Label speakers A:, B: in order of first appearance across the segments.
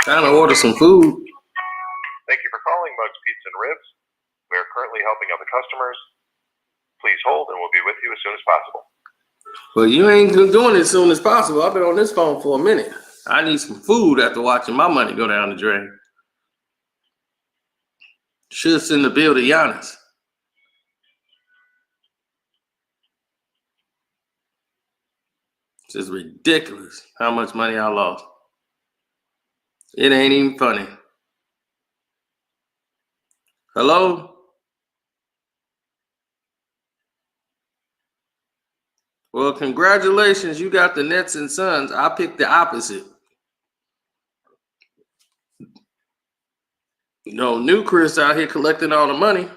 A: Trying to order some food.
B: Thank you for calling Muggs Pizza and Ribs. We are currently helping other customers. Please hold and we'll be with you as soon as possible.
A: Well, you ain't doing it as soon as possible. I've been on this phone for a minute. I need some food after watching my money go down the drain. Should send the bill to Giannis. It's just ridiculous how much money I lost. It ain't even funny. Hello? Well, congratulations. You got the Nets and Suns. I picked the opposite. No, new Chris out here collecting all the money.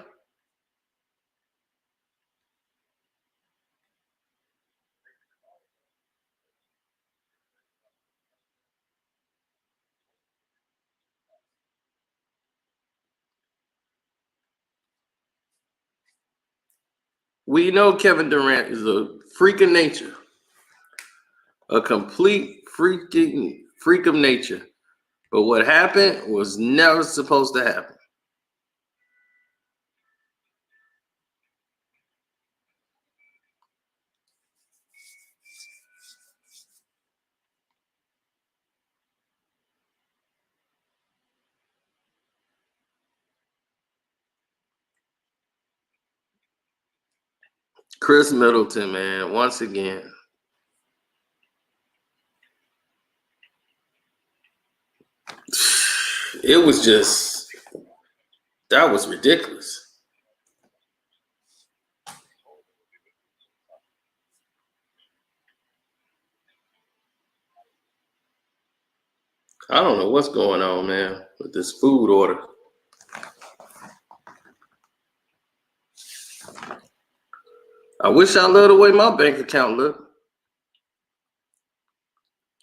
A: We know Kevin Durant is a freak of nature. A complete freak of nature. But what happened was never supposed to happen. Chris Middleton, man, once again. It was just, that was ridiculous. I don't know what's going on, man, with this food order. I wish I loved the way my bank account looked.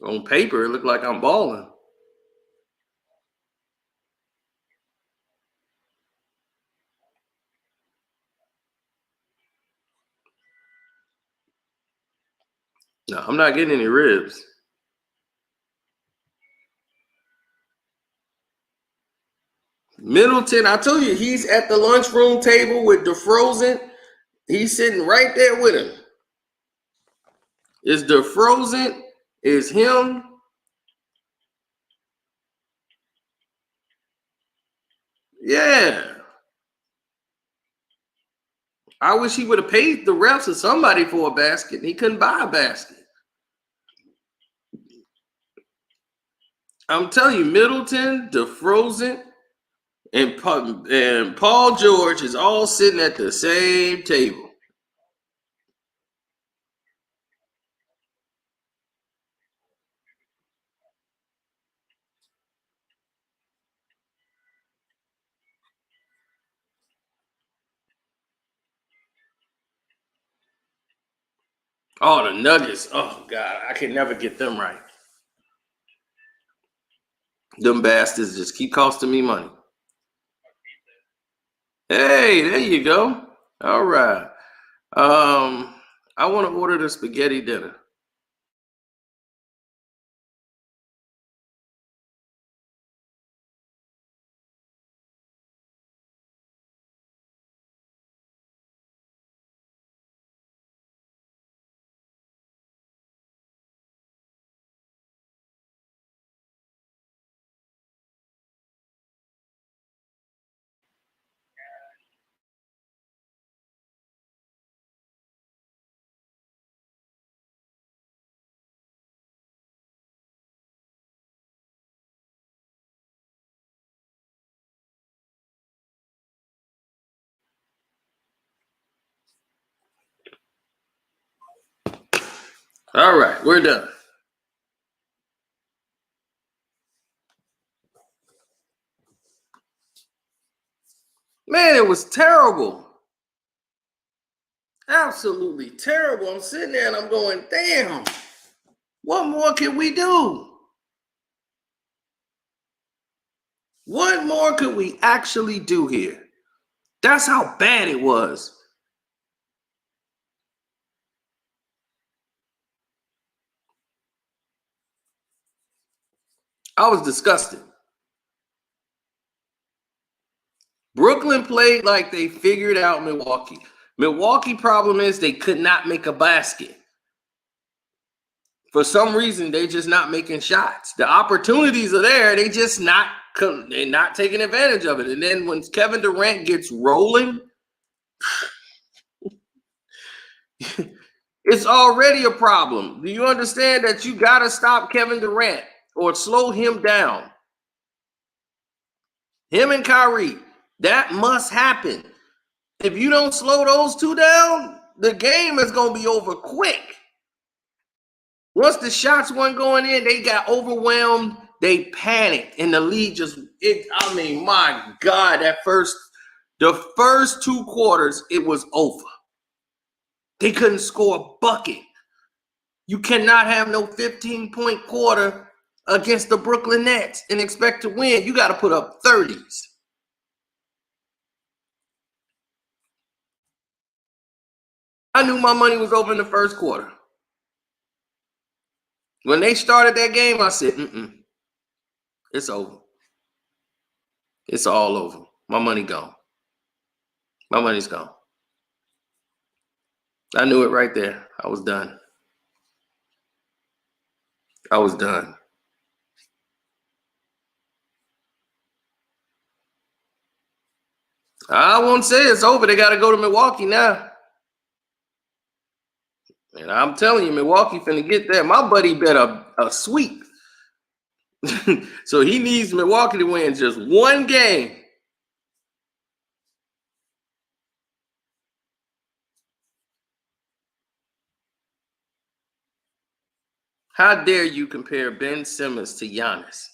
A: On paper, it looked like I'm balling. No, I'm not getting any ribs. Middleton, I told you, he's at the lunchroom table with DeFrozen. He's sitting right there with him. Is DeFrozen? Is him? Yeah. I wish he would have paid the refs or somebody for a basket. He couldn't buy a basket. I'm telling you, Middleton, DeFrozen, and Paul George is all sitting at the same table. Oh, the Nuggets. Oh, God. I can never get them right. Them bastards just keep costing me money. Hey, there you go. All right. I want to order the spaghetti dinner. All right, we're done. Man, it was terrible. Absolutely terrible. I'm sitting there and I'm going, damn, what more can we do? What more could we actually do here? That's how bad it was. I was disgusted. Brooklyn played like they figured out Milwaukee. Milwaukee problem is they could not make a basket. For some reason, they're just not making shots. The opportunities are there. They're not taking advantage of it. And then when Kevin Durant gets rolling, it's already a problem. Do you understand that you got to stop Kevin Durant or slow him down? Him and Kyrie, that must happen. If you don't slow those two down, the game is going to be over quick. Once the shots weren't going in, they got overwhelmed. They panicked, and the lead my God, the first 2 quarters, it was over. They couldn't score a bucket. You cannot have no 15-point quarter against the Brooklyn Nets and expect to win. You got to put up 30s. I knew my money was over in the first quarter. When they started that game, I said, it's over. It's all over. My money gone. My money's gone. I knew it right there. I was done. I was done. I won't say it's over. They got to go to Milwaukee now. And I'm telling you, Milwaukee finna get there. My buddy bet a sweep. So he needs Milwaukee to win just one game. How dare you compare Ben Simmons to Giannis?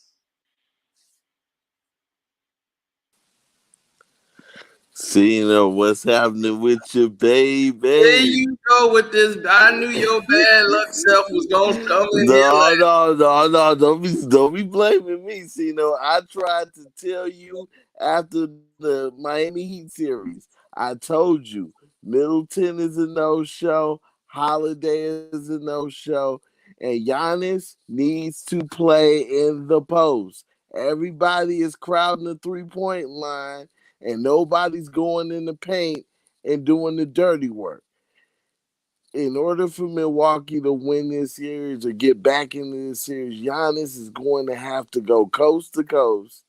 C: See, what's happening with you, baby?
A: There you go with this. I knew your bad luck self was gonna come in here.
C: No. Don't be blaming me. See, I tried to tell you after the Miami Heat series. I told you Middleton is a no-show, Holiday is a no-show, and Giannis needs to play in the post. Everybody is crowding the 3-point line, and nobody's going in the paint and doing the dirty work. In order for Milwaukee to win this series or get back into this series, Giannis is going to have to go coast to coast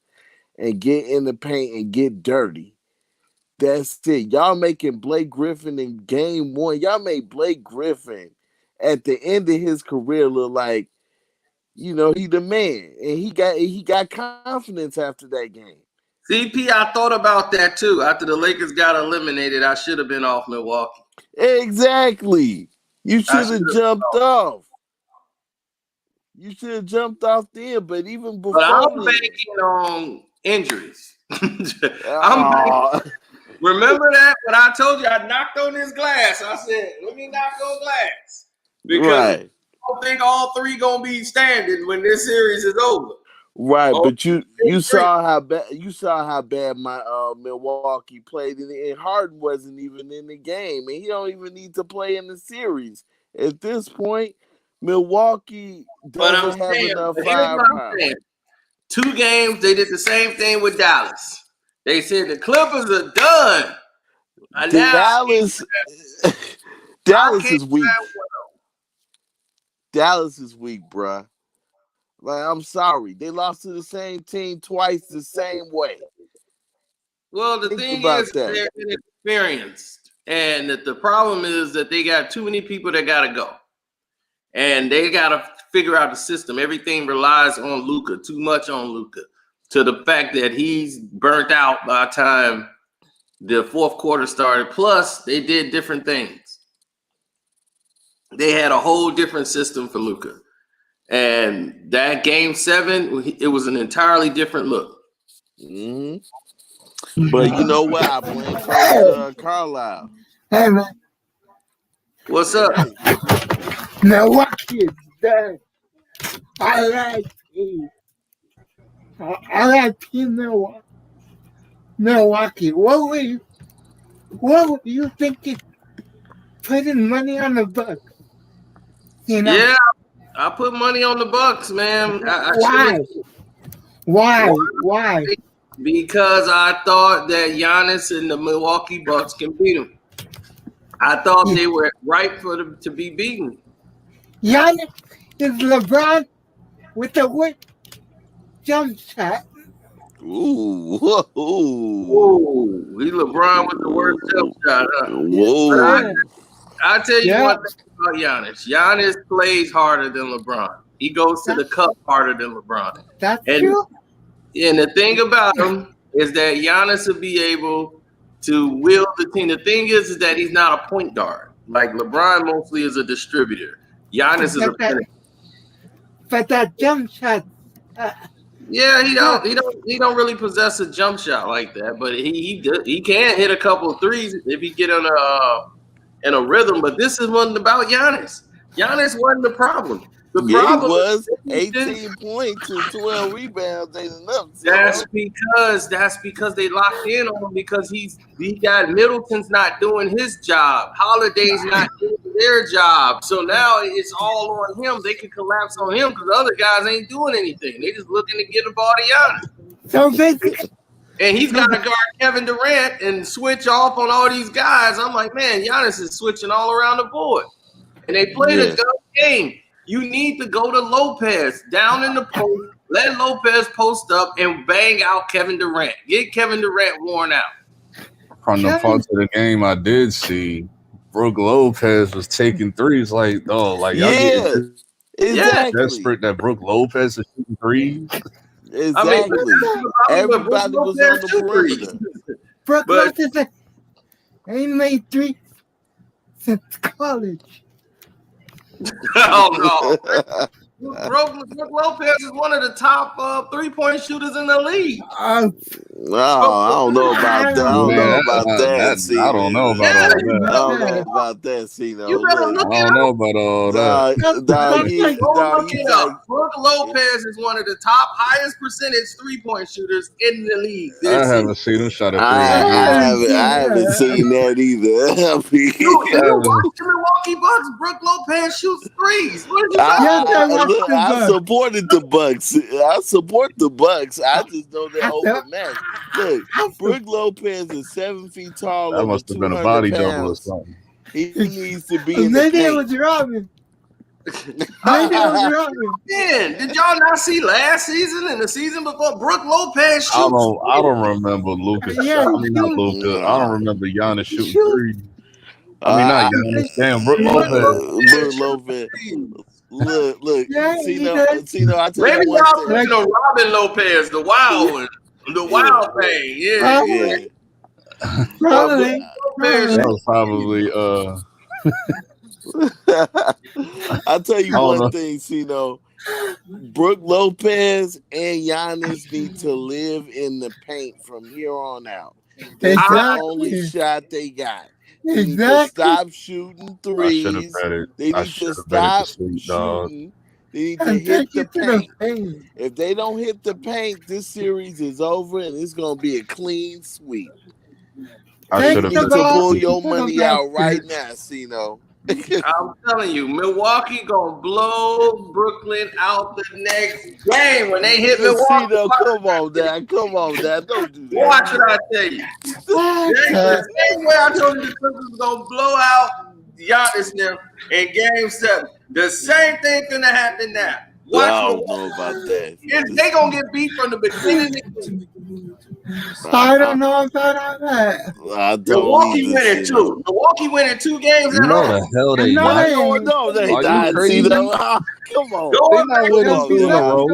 C: and get in the paint and get dirty. That's it. Y'all making Blake Griffin in game 1. Y'all made Blake Griffin at the end of his career look like, he the man. And he got confidence after that game.
A: CP, I thought about that too. After the Lakers got eliminated, I should have been off Milwaukee.
C: Exactly. You should have jumped off. You should have jumped off there, but even before. But
A: I'm banking on injuries. Remember that when I told you I knocked on this glass? I said, let me knock on glass. Because I don't think all 3 gonna be standing when this series is over.
C: Right, but you saw how bad my Milwaukee played, and Harden wasn't even in the game, and he don't even need to play in the series at this point. Milwaukee doesn't have enough firepower.
A: 2 games, they did the same thing with Dallas. They said the Clippers are done.
C: Dallas is weak. Dallas is weak, bruh. Like, I'm sorry. They lost to the same team twice the same way.
A: Well, the thing is they're inexperienced. And the problem is that they got too many people that got to go. And they got to figure out the system. Everything relies on Luka, too much on Luka, to the fact that he's burnt out by the time the 4th quarter started. Plus, they did different things. They had a whole different system for Luka. And that game 7, it was an entirely different look.
C: Mm-hmm. But you know what? I blame Coach Carlisle.
D: Hey, man.
A: What's up?
D: Milwaukee is done. I like team. I like team Milwaukee. What were you thinking? Putting money on the Bucks?
A: Yeah, I put money on the Bucks, man.
D: Why? Why? Why?
A: Because I thought that Giannis and the Milwaukee Bucks can beat him. I thought they were ripe for them to be beaten.
D: Giannis is LeBron with the whip jump shot.
C: Ooh,
A: Ooh, he LeBron with the worst jump shot. Huh?
C: whoa.
D: Yeah.
A: I tell you
D: Yeah.
A: one thing about Giannis. Giannis plays harder than LeBron. He goes to the cup harder than LeBron.
D: That's
A: And
D: true.
A: And the thing about him is that Giannis will be able to wield the team. The thing is that he's not a point guard. Like LeBron mostly is a distributor. Giannis is a finisher.
D: But that jump shot.
A: Yeah, he don't really possess a jump shot like that, but he can hit a couple of threes if he get in a rhythm. But this is one about Giannis. Giannis wasn't the problem. The
C: Yeah, he
A: problem
C: was
A: is
C: 18 points and 12 rebounds ain't enough.
A: That's because they locked in on him because he got Middleton's not doing his job. Holiday's not doing their job. So now it's all on him. They can collapse on him because the other guys ain't doing anything. They just looking to get the ball to Giannis.
D: So basically,
A: And he's got to guard Kevin Durant and switch off on all these guys. I'm like, man, Giannis is switching all around the board. And they played a good game. You need to go to Lopez down in the post. Let Lopez post up and bang out Kevin Durant. Get Kevin Durant worn out.
E: From the parts of the game I did see, Brook Lopez was taking threes like y'all getting desperate that Brook Lopez is shooting threes.
C: Exactly. Everybody was on the perimeter.
D: Brook Lopez ain't made three since college.
A: Oh no. Brook Lopez is one of the top 3-point shooters in the league.
C: I don't know about that. I don't know about that.
E: I don't know about all that.
C: I don't know about that.
A: You better look
E: I don't know about all
A: that. Brook Lopez is one of the top highest percentage 3-point shooters in the league.
E: I haven't seen him shot a three.
C: I haven't seen that either.
A: The Milwaukee Bucks, Brook Lopez shoots threes. What did you
C: I supported the Bucks. I support the Bucks. I just know they're overmatched. Look, Brook Lopez is 7 feet tall.
E: That must have been a body double or something.
C: He needs to be in the
D: Maybe
C: paint.
D: it was Robin. Maybe it was Robin.
A: Man, did y'all not see last season and the season before? Brook Lopez shoots.
E: I don't remember Lucas.
D: Yeah,
E: not Luka. I don't remember Giannis shooting threes. I mean, not Giannis. Damn, Brook
C: Lopez. Look. Cino, I tell
A: maybe
C: you one
A: y'all
C: thing.
A: thinking of Robin Lopez, the wild one, the wild thing. Yeah.
D: Probably.
E: That was probably
C: I'll tell you one thing, Cino. Brook Lopez and Giannis need to live in the paint from here on out. That's the only shot they got. They need to stop shooting threes. They need to stop shooting. They need to hit the paint. If they don't hit the paint, this series is over and it's going to be a clean sweep. You need to pull your money out right now, Cino.
A: I'm telling you, Milwaukee gonna blow Brooklyn out the next game when they hit Milwaukee.
C: Cino, come on, Dad. Don't do that.
A: Watch what I tell you. The same way I told you the Clippers was gonna blow out Giannis now in Game 7. The same thing gonna happen now. Watch
C: I don't know about that.
A: They gonna get beat from the beginning.
D: I don't know about all that.
A: Milwaukee winning 2. Milwaukee winning 2 games.
E: No, the hell they not.
C: No, they not. Come on.
E: They're not winning 2 in a row.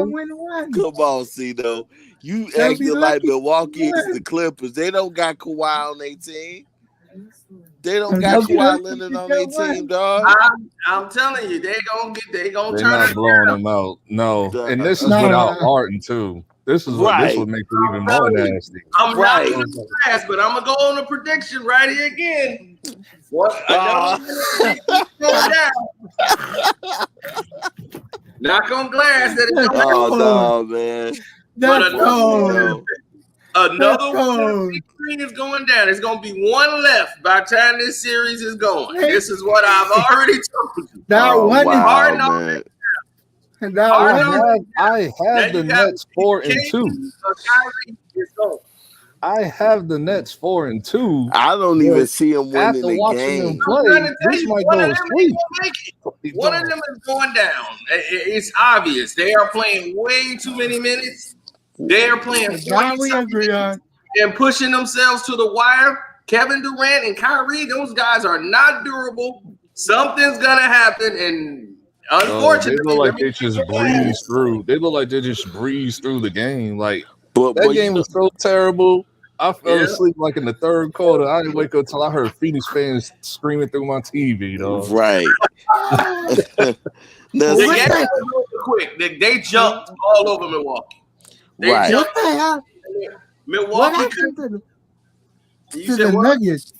C: Come on, Cino. You acting like Milwaukee is the Clippers. They don't got Kawhi on their team. They don't got Kawhi Leonard on their team, dog.
A: I'm telling you, they gonna turn
E: it around. They're not blowing them out. No, and this is without Harden too. This would make it even more nasty.
A: I'm not going to pass, but I'm gonna go on a prediction right here again. What? Knock on glass that it's
C: no, man.
A: Another one is going down. It's going to be one left by the time this series is going. This is what I've already told you.
D: That one is hard. And that was
E: I have the Nets 4-2. I have the Nets 4-2.
C: I don't even see them winning the
E: watching
C: game.
E: them play, this might go to sleep.
A: One of them is going down. It's obvious. They are playing way too many minutes. They are playing 40
D: we agree on.
A: and pushing themselves to the wire. Kevin Durant and Kyrie, those guys are not durable. Something's gonna happen, and unfortunately,
E: they look like they just breeze through. They look like they just breeze through the game. Like
C: But
E: that game was so terrible. I fell
A: Yeah.
E: asleep like in the third quarter. I didn't wake up till I heard Phoenix fans screaming through my TV, dog.
C: right. Now,
A: The
C: see-
A: game was real quick. They jumped all over Milwaukee. They
C: Right.
A: jumped.
D: What the hell? What
A: Milwaukee.
D: happened to
A: You
D: the
A: said what?
D: Nuggets?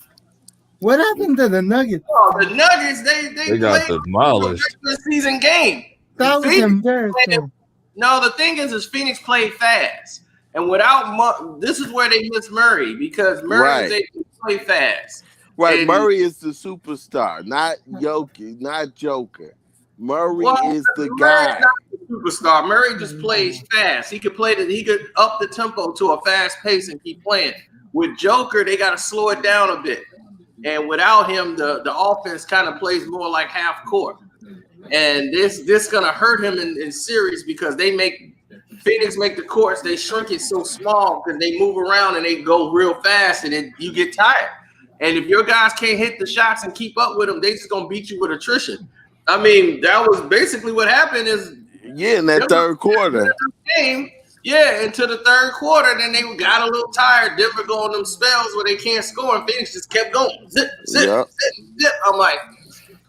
D: What happened to the Nuggets?
A: Oh, the Nuggets. They
E: got
A: played
E: demolished.
A: a regular season game.
D: That was
A: Phoenix
D: embarrassing.
A: No, the thing is Phoenix played fast, and without this is where they miss Murray because Murray
C: Right.
A: is able to play fast.
C: Right,
A: And-
C: Murray is the superstar, not Jokic, not Joker. Murray is the
A: Murray's
C: guy.
A: not the superstar. Murray just plays fast. He could he could up the tempo to a fast pace and keep playing. With Joker, they got to slow it down a bit. And without him, the offense kind of plays more like half court. And this gonna hurt him in series because Phoenix make the courts, they shrink it so small because they move around and they go real fast and you get tired. And if your guys can't hit the shots and keep up with them, they just gonna beat you with attrition. I mean, that was basically what happened is
C: Yeah, in that third quarter.
A: game, into the third quarter, then they got a little tired. Denver go on them spells where they can't score, and Phoenix just kept going. Zip, zip,
C: Yep.
A: zip, zip. I'm like,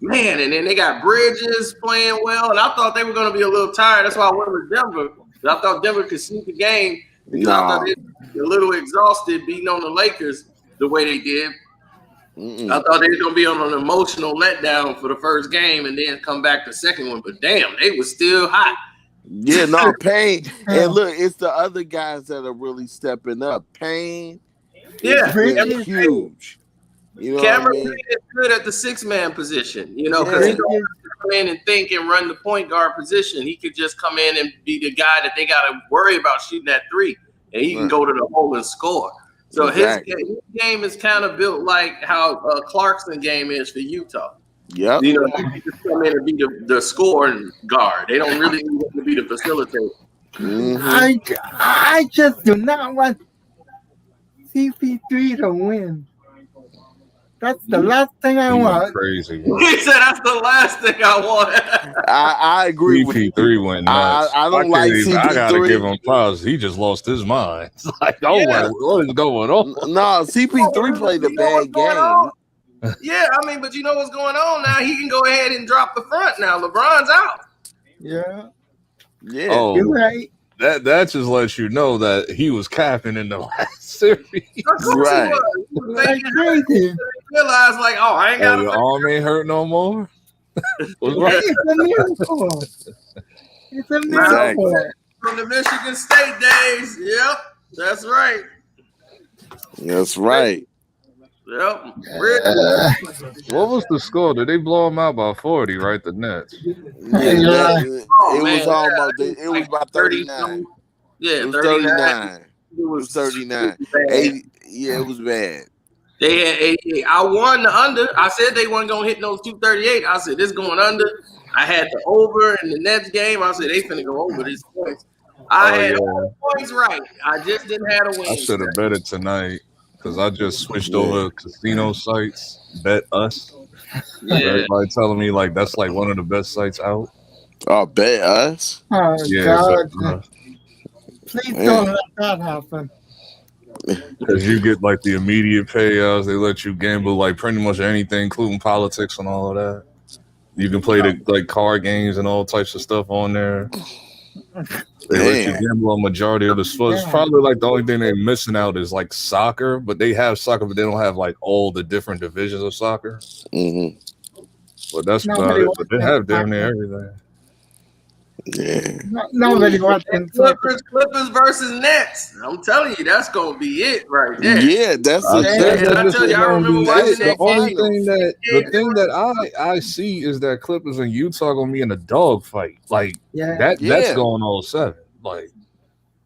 A: man, and then they got Bridges playing well, and I thought they were going to be a little tired. That's why I went with Denver. I thought Denver could sneak the game because I thought they were a little exhausted beating on the Lakers the way they did. I thought they were going to be on an emotional letdown for the first game and then come back the second one, but damn, they were still hot.
C: Yeah, no, Payne. And look, it's the other guys that are really stepping up. Payne is huge. You know
A: Cameron
C: what I mean?
A: is good at the 6-man position, because he don't come in and think and run the point guard position. He could just come in and be the guy that they got to worry about shooting that three, and he can go to the hole and score. So his game is kind of built like how Clarkson game is for Utah.
C: Yep.
A: He just come in and be the scoring guard. They don't really need him to be the facilitator.
D: I just do not want CP3 to win. That's the last thing I want.
E: Crazy.
A: He said that's the last thing I want.
C: I agree with you.
E: CP3 went nuts.
C: I don't like CP3.
E: I gotta give him props. He just lost his mind. It's like, what is going on?
C: No, CP3 played a bad game.
A: Yeah, I mean, but you know what's going on now? He can go ahead and drop the front now. LeBron's out.
D: Yeah.
C: Yeah.
E: Oh,
D: you're right.
E: That just lets you know that he was capping in the last series.
C: Right.
D: Like crazy.
A: Realized like, I ain't got
E: Your arm ain't hurt no more. What's
C: Right.
D: It's a miracle. It's a miracle.
A: From the Michigan State days. Yep, that's right.
C: That's right.
A: Yep.
E: What was the score? Did they blow him out by 40, right? The Nets.
C: It was almost. It was about 39.
A: Yeah,
C: It was 39. It was 39. 80, yeah, it was bad.
A: They had 88. I won the under. I said they weren't gonna hit those 238. I said this going under. I had the over in the Nets game. I said they finna go over these points. I had all points right. I just didn't have a win.
E: I should have bet it tonight because I just switched over casino sites. Bet us.
A: Yeah.
E: Everybody telling me like that's like one of the best sites out.
C: Oh, bet us.
D: Oh,
E: Yeah,
D: God. Please don't let that happen.
E: because you get like the immediate payouts. They let you gamble like pretty much anything, including politics and all of that. You can play the like card games and all types of stuff on there. They let you gamble on majority of the sports. It's probably like the only thing they're missing out is like soccer, but they have soccer, but they don't have like all the different divisions of soccer.
C: Mm-hmm.
E: But that's about it. But they have damn near everything.
C: Yeah.
D: Nobody watching Clippers.
A: Clippers versus Nets. I'm telling you, that's gonna be it right there.
C: Yeah, that's
E: I
C: a
E: said
A: And
E: that
A: I
E: this
A: tell
E: was
A: you, I
E: gonna
A: remember
E: be
A: watching
E: it. The
A: that
E: only
A: game.
E: thing that I see is that Clippers and Utah gonna be in a dog fight. Like that's
C: Yeah.
E: going all 7. Like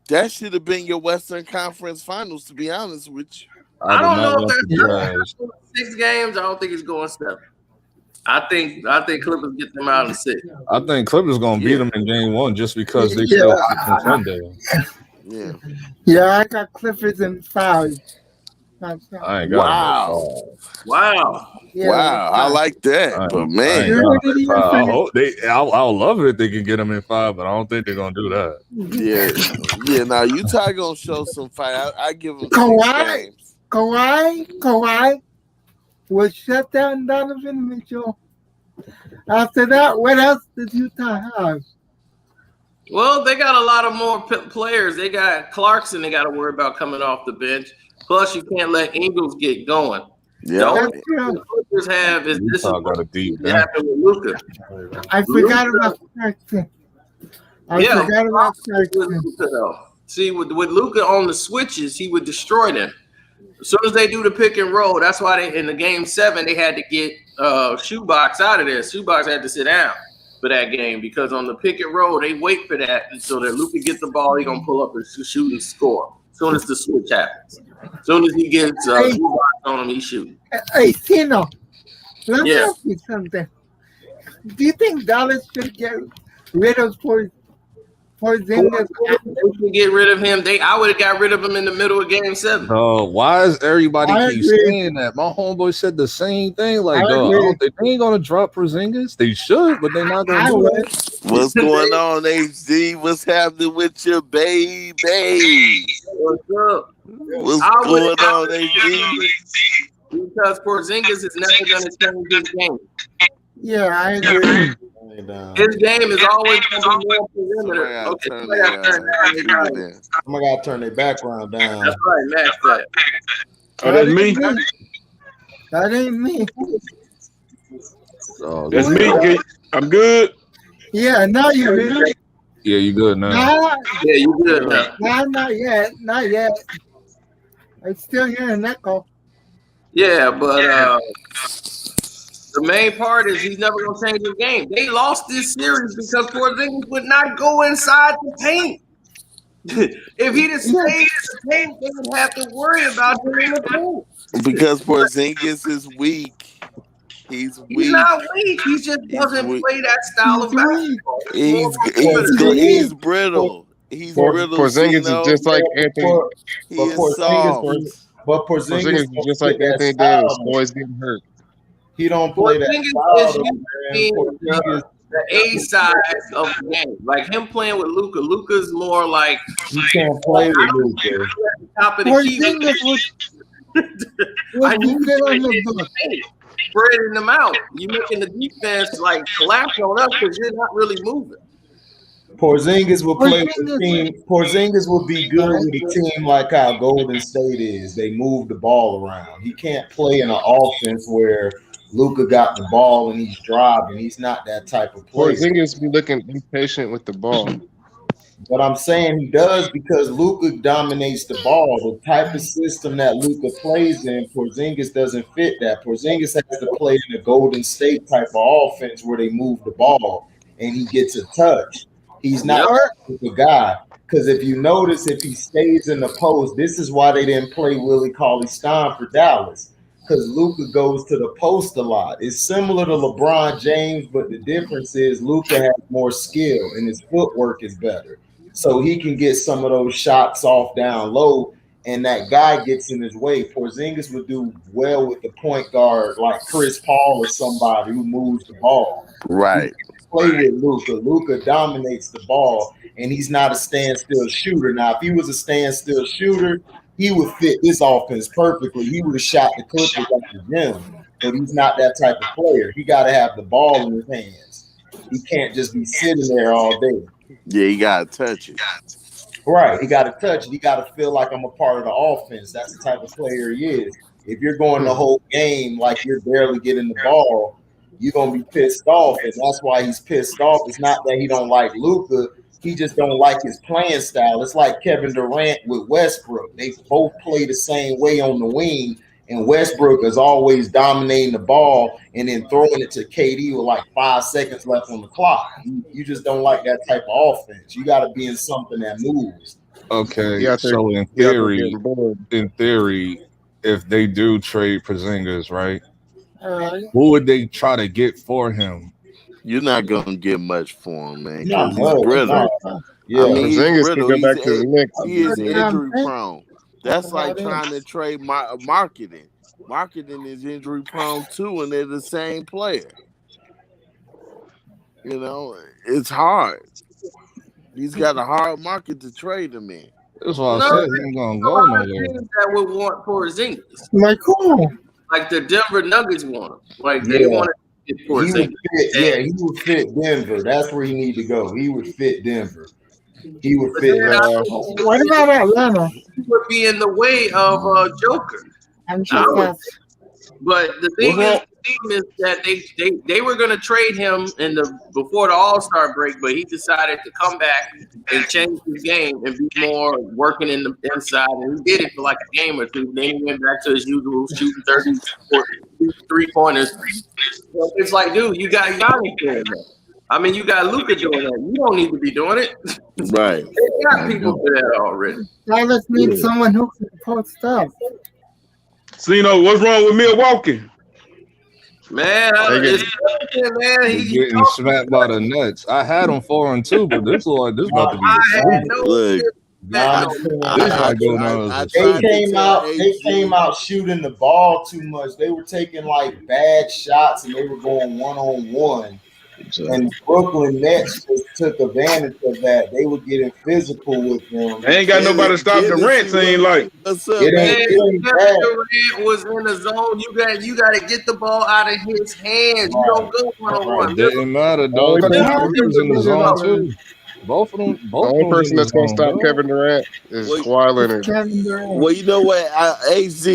C: That should have been your Western Conference Finals, to be honest with you.
A: I
E: I do
A: don't
E: not
A: know if
E: want the
A: that's
E: Jazz.
A: 6 games. I don't think it's going 7. I think Clippers get them out in 6.
E: I think Clippers gonna beat
C: Yeah.
E: them in game 1 just because they still a contender.
C: Yeah.
D: Yeah, I got Clippers in 5.
E: I ain't got
C: Wow.
A: Wow.
D: Yeah,
C: Wow. I like that.
E: I
C: But
E: ain't
C: man.
E: got them
D: Really
E: in 5. I
D: impressive.
E: hope I'll love it if they can get them in 5, but I don't think they're gonna do that.
C: Yeah. Now Utah gonna show some fight. I give them 6
D: Kawhi,
C: games.
D: Kawhi will shut down Donovan Mitchell. After that, what else does Utah have?
A: Well, they got a lot of more players. They got Clarkson. They got to worry about coming off the bench. Plus, you can't let Ingles get going. The
C: Yeah.
A: only thing the Clippers have is this is
E: Utah got a deep
A: what
E: bench.
A: happened with Luka.
D: I forgot about Clarkson. I forgot about Clarkson.
A: See, with Luka on the switches, he would destroy them. As soon as they do the pick and roll, that's why they in the game 7 they had to get Shoebox out of there. Shoebox had to sit down for that game because on the pick and roll they wait for that so that Luka gets the ball, he gonna pull up and shoot and score. As soon as the switch happens, as soon as he gets Shoebox on him, he's shooting.
D: Hey, Tino, let me ask you something. Do you think Dallas should get rid of Porzingis?
A: They should get rid of him. I would have got rid of him in the middle of game 7.
E: Oh, why is everybody
D: I
E: keep
D: agree.
E: saying that? My homeboy said the same thing. Like,
D: I
E: dog,
D: agree.
E: they ain't gonna drop Porzingis. They should, but they're not gonna
D: I
E: do
D: would.
E: that.
C: What's going on, HD? What's happening with your baby?
A: What's up?
C: What's going on, HD?
A: Because Porzingis is never going to change his game.
D: Yeah, I agree.
A: His game is always going to be more perimeter.
C: Somebody
F: gotta turn their background down.
A: That's right, match that.
F: Oh, that's me?
D: That ain't me.
E: So,
F: That's me. I'm good.
D: Yeah, now you're really.
E: yeah, you good now.
A: Yeah, you good now.
D: Nah, not yet. Not yet. I still hear an echo.
A: Yeah, but the main part is he's never going to change his game. They lost this series because Porzingis would not go inside the paint. If he just stayed in the paint, they would have to worry about him in the paint.
C: Because Porzingis is weak. He's weak.
A: He's not weak. He just doesn't play that style of basketball.
C: He's brittle. He's brittle.
F: Porzingis is just like Anthony.
C: He is soft.
F: But Porzingis is just like Anthony Davis. Always getting hurt. He don't play that style.
A: The A side of the game, like him playing with Luka. Luka's more like
F: he can't play with Luka.
A: Top of the key. Spreading them out. You making the defense like collapse on us because you're not really moving.
F: Porzingis will play with a team. Porzingis will be good with a team like how Golden State is. They move the ball around. He can't play in an offense where Luka got the ball and he's driving. He's not that type of player.
G: Porzingis be patient with the ball.
F: But I'm saying he does because Luka dominates the ball. The type of system that Luka plays in, Porzingis doesn't fit that. Porzingis has to play in a Golden State type of offense where they move the ball and he gets a touch. He's not the guy. Because if you notice, if he stays in the post, this is why they didn't play Willie Cauley-Stein for Dallas. Because Luka goes to the post a lot. It's similar to LeBron James, but the difference is Luka has more skill and his footwork is better. So he can get some of those shots off down low, and that guy gets in his way. Porzingis would do well with the point guard like Chris Paul or somebody who moves the ball.
C: Right.
F: Play with Luka. Luka dominates the ball, and he's not a standstill shooter. Now, if he was a standstill shooter, he would fit this offense perfectly. He would have shot the Clippers at the gym, but he's not that type of player. He got to have the ball in his hands. He can't just be sitting there all day.
C: Yeah, you got to touch it.
F: Right. He got to touch it. He got to feel like I'm a part of the offense. That's the type of player he is. If you're going the whole game like you're barely getting the ball, you're gonna be pissed off, and that's why he's pissed off. It's not that he don't like Luka, he just don't like his playing style. It's like Kevin Durant with Westbrook. They both play the same way on the wing, and Westbrook is always dominating the ball and then throwing it to KD with like 5 seconds left on the clock. You just don't like that type of offense. You got to be in something that moves.
E: Okay,
G: Yeah,
E: so in theory, if they do trade Porzingis, right, who would they try to get for him?
C: You're not gonna get much for him, man,
F: Not
C: because he's brittle.
F: Yeah,
C: I mean, he's
G: Porzingis
C: brittle.
G: can go back to the Knicks.
C: He is injury prone. That's like trying to trade marketing. Marketing is injury prone too, and they're the same player. You know, it's hard. He's got a hard market to trade him in.
E: That's why I said he ain't gonna go nowhere.
A: That would want Porzingis.
D: Like, cool.
A: Like the Denver Nuggets want him. Like they
F: Yeah.
A: want to get Porzingis.
F: He would fit Denver. That's where he need to go. He would fit Denver. He would fit.
D: What about Atlanta?
A: He would be in the way of Joker.
D: I'm sure
A: But the thing is that they were going to trade him before the All-Star break, but he decided to come back and change his game and be more working in the inside, and he did it for like a game or two. Then he went back to his usual shooting 30, 3-pointers. So it's like, dude, you got Giannis doing that. I mean, you got Luka doing that. You don't need to be doing it.
C: Right.
A: They got people for that already.
D: Dallas needs someone who can post up.
H: So, what's wrong with Milwaukee?
A: Man,
E: He's getting smacked by the Nets. I had him 4-2, but this about to be
F: They came out shooting the ball too much. They were taking like bad shots and they were going 1-on-1. And Brooklyn Nets just took advantage of that. They were getting physical with them.
H: They ain't got nobody to stop Durant. Seem like
A: Durant was in the zone. You got to get the ball out of his hands. You don't go 1-on-1.
E: It didn't matter, dog. He was in the zone too. Both of them.
G: The only person that's gonna stop Kevin Durant is Kawhi Leonard.
C: Well, you know what? AZ.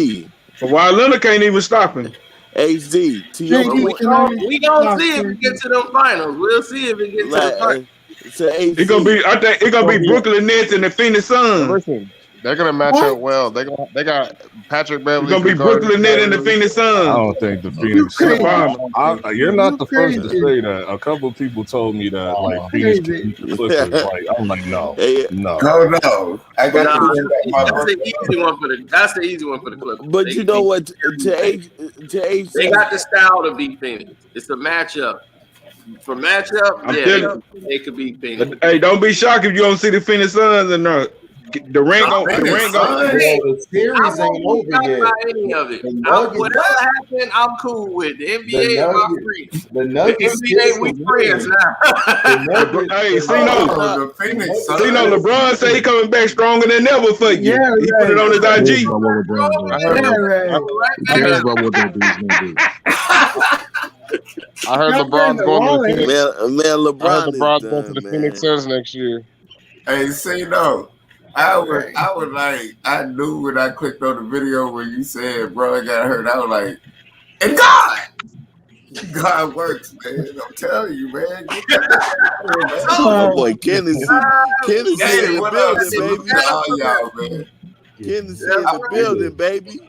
H: Kawhi Leonard can't even stop him.
C: AZ. To your point,
A: we gonna see if we get to them finals. We'll see if we get to the finals.
H: It's gonna be. I think it's gonna be Brooklyn Nets and the Phoenix Suns.
G: Listen, they're gonna match up well. They got Patrick Beverly.
H: It's gonna be Brooklyn Nets and the Phoenix Suns.
E: I don't think the Phoenix. You're not the first to say that. A couple of people told me that, like Phoenix beat the Clippers. Like I'm like, no.
I: No. I got
A: that's the easy one for the Clippers.
C: But you know what? To AZ,
A: they got the style to beat Phoenix. It's a matchup. For matchup, they could beat Phoenix.
H: Hey, don't be shocked if you don't see the Phoenix Suns or not. Durant go.
F: The series ain't over yet.
A: About any of it. Whatever happened, I'm cool with. The NBA is my friends.
F: The Nuggets.
A: The NBA, we friends now.
H: Hey, LeBron say he coming back stronger than ever for you.
D: Yeah,
H: he put it on his IG.
G: I heard LeBron's going to the Phoenix.
C: LeBron's
G: going to the Phoenix Suns next year.
I: Hey, I knew when I clicked on the video when you said bro got hurt, I was like, and God works, man. I'm telling you, man.
C: Oh boy, Kenneth in the building, baby.
I: All y'all, man.
C: Kenneth in the building, baby.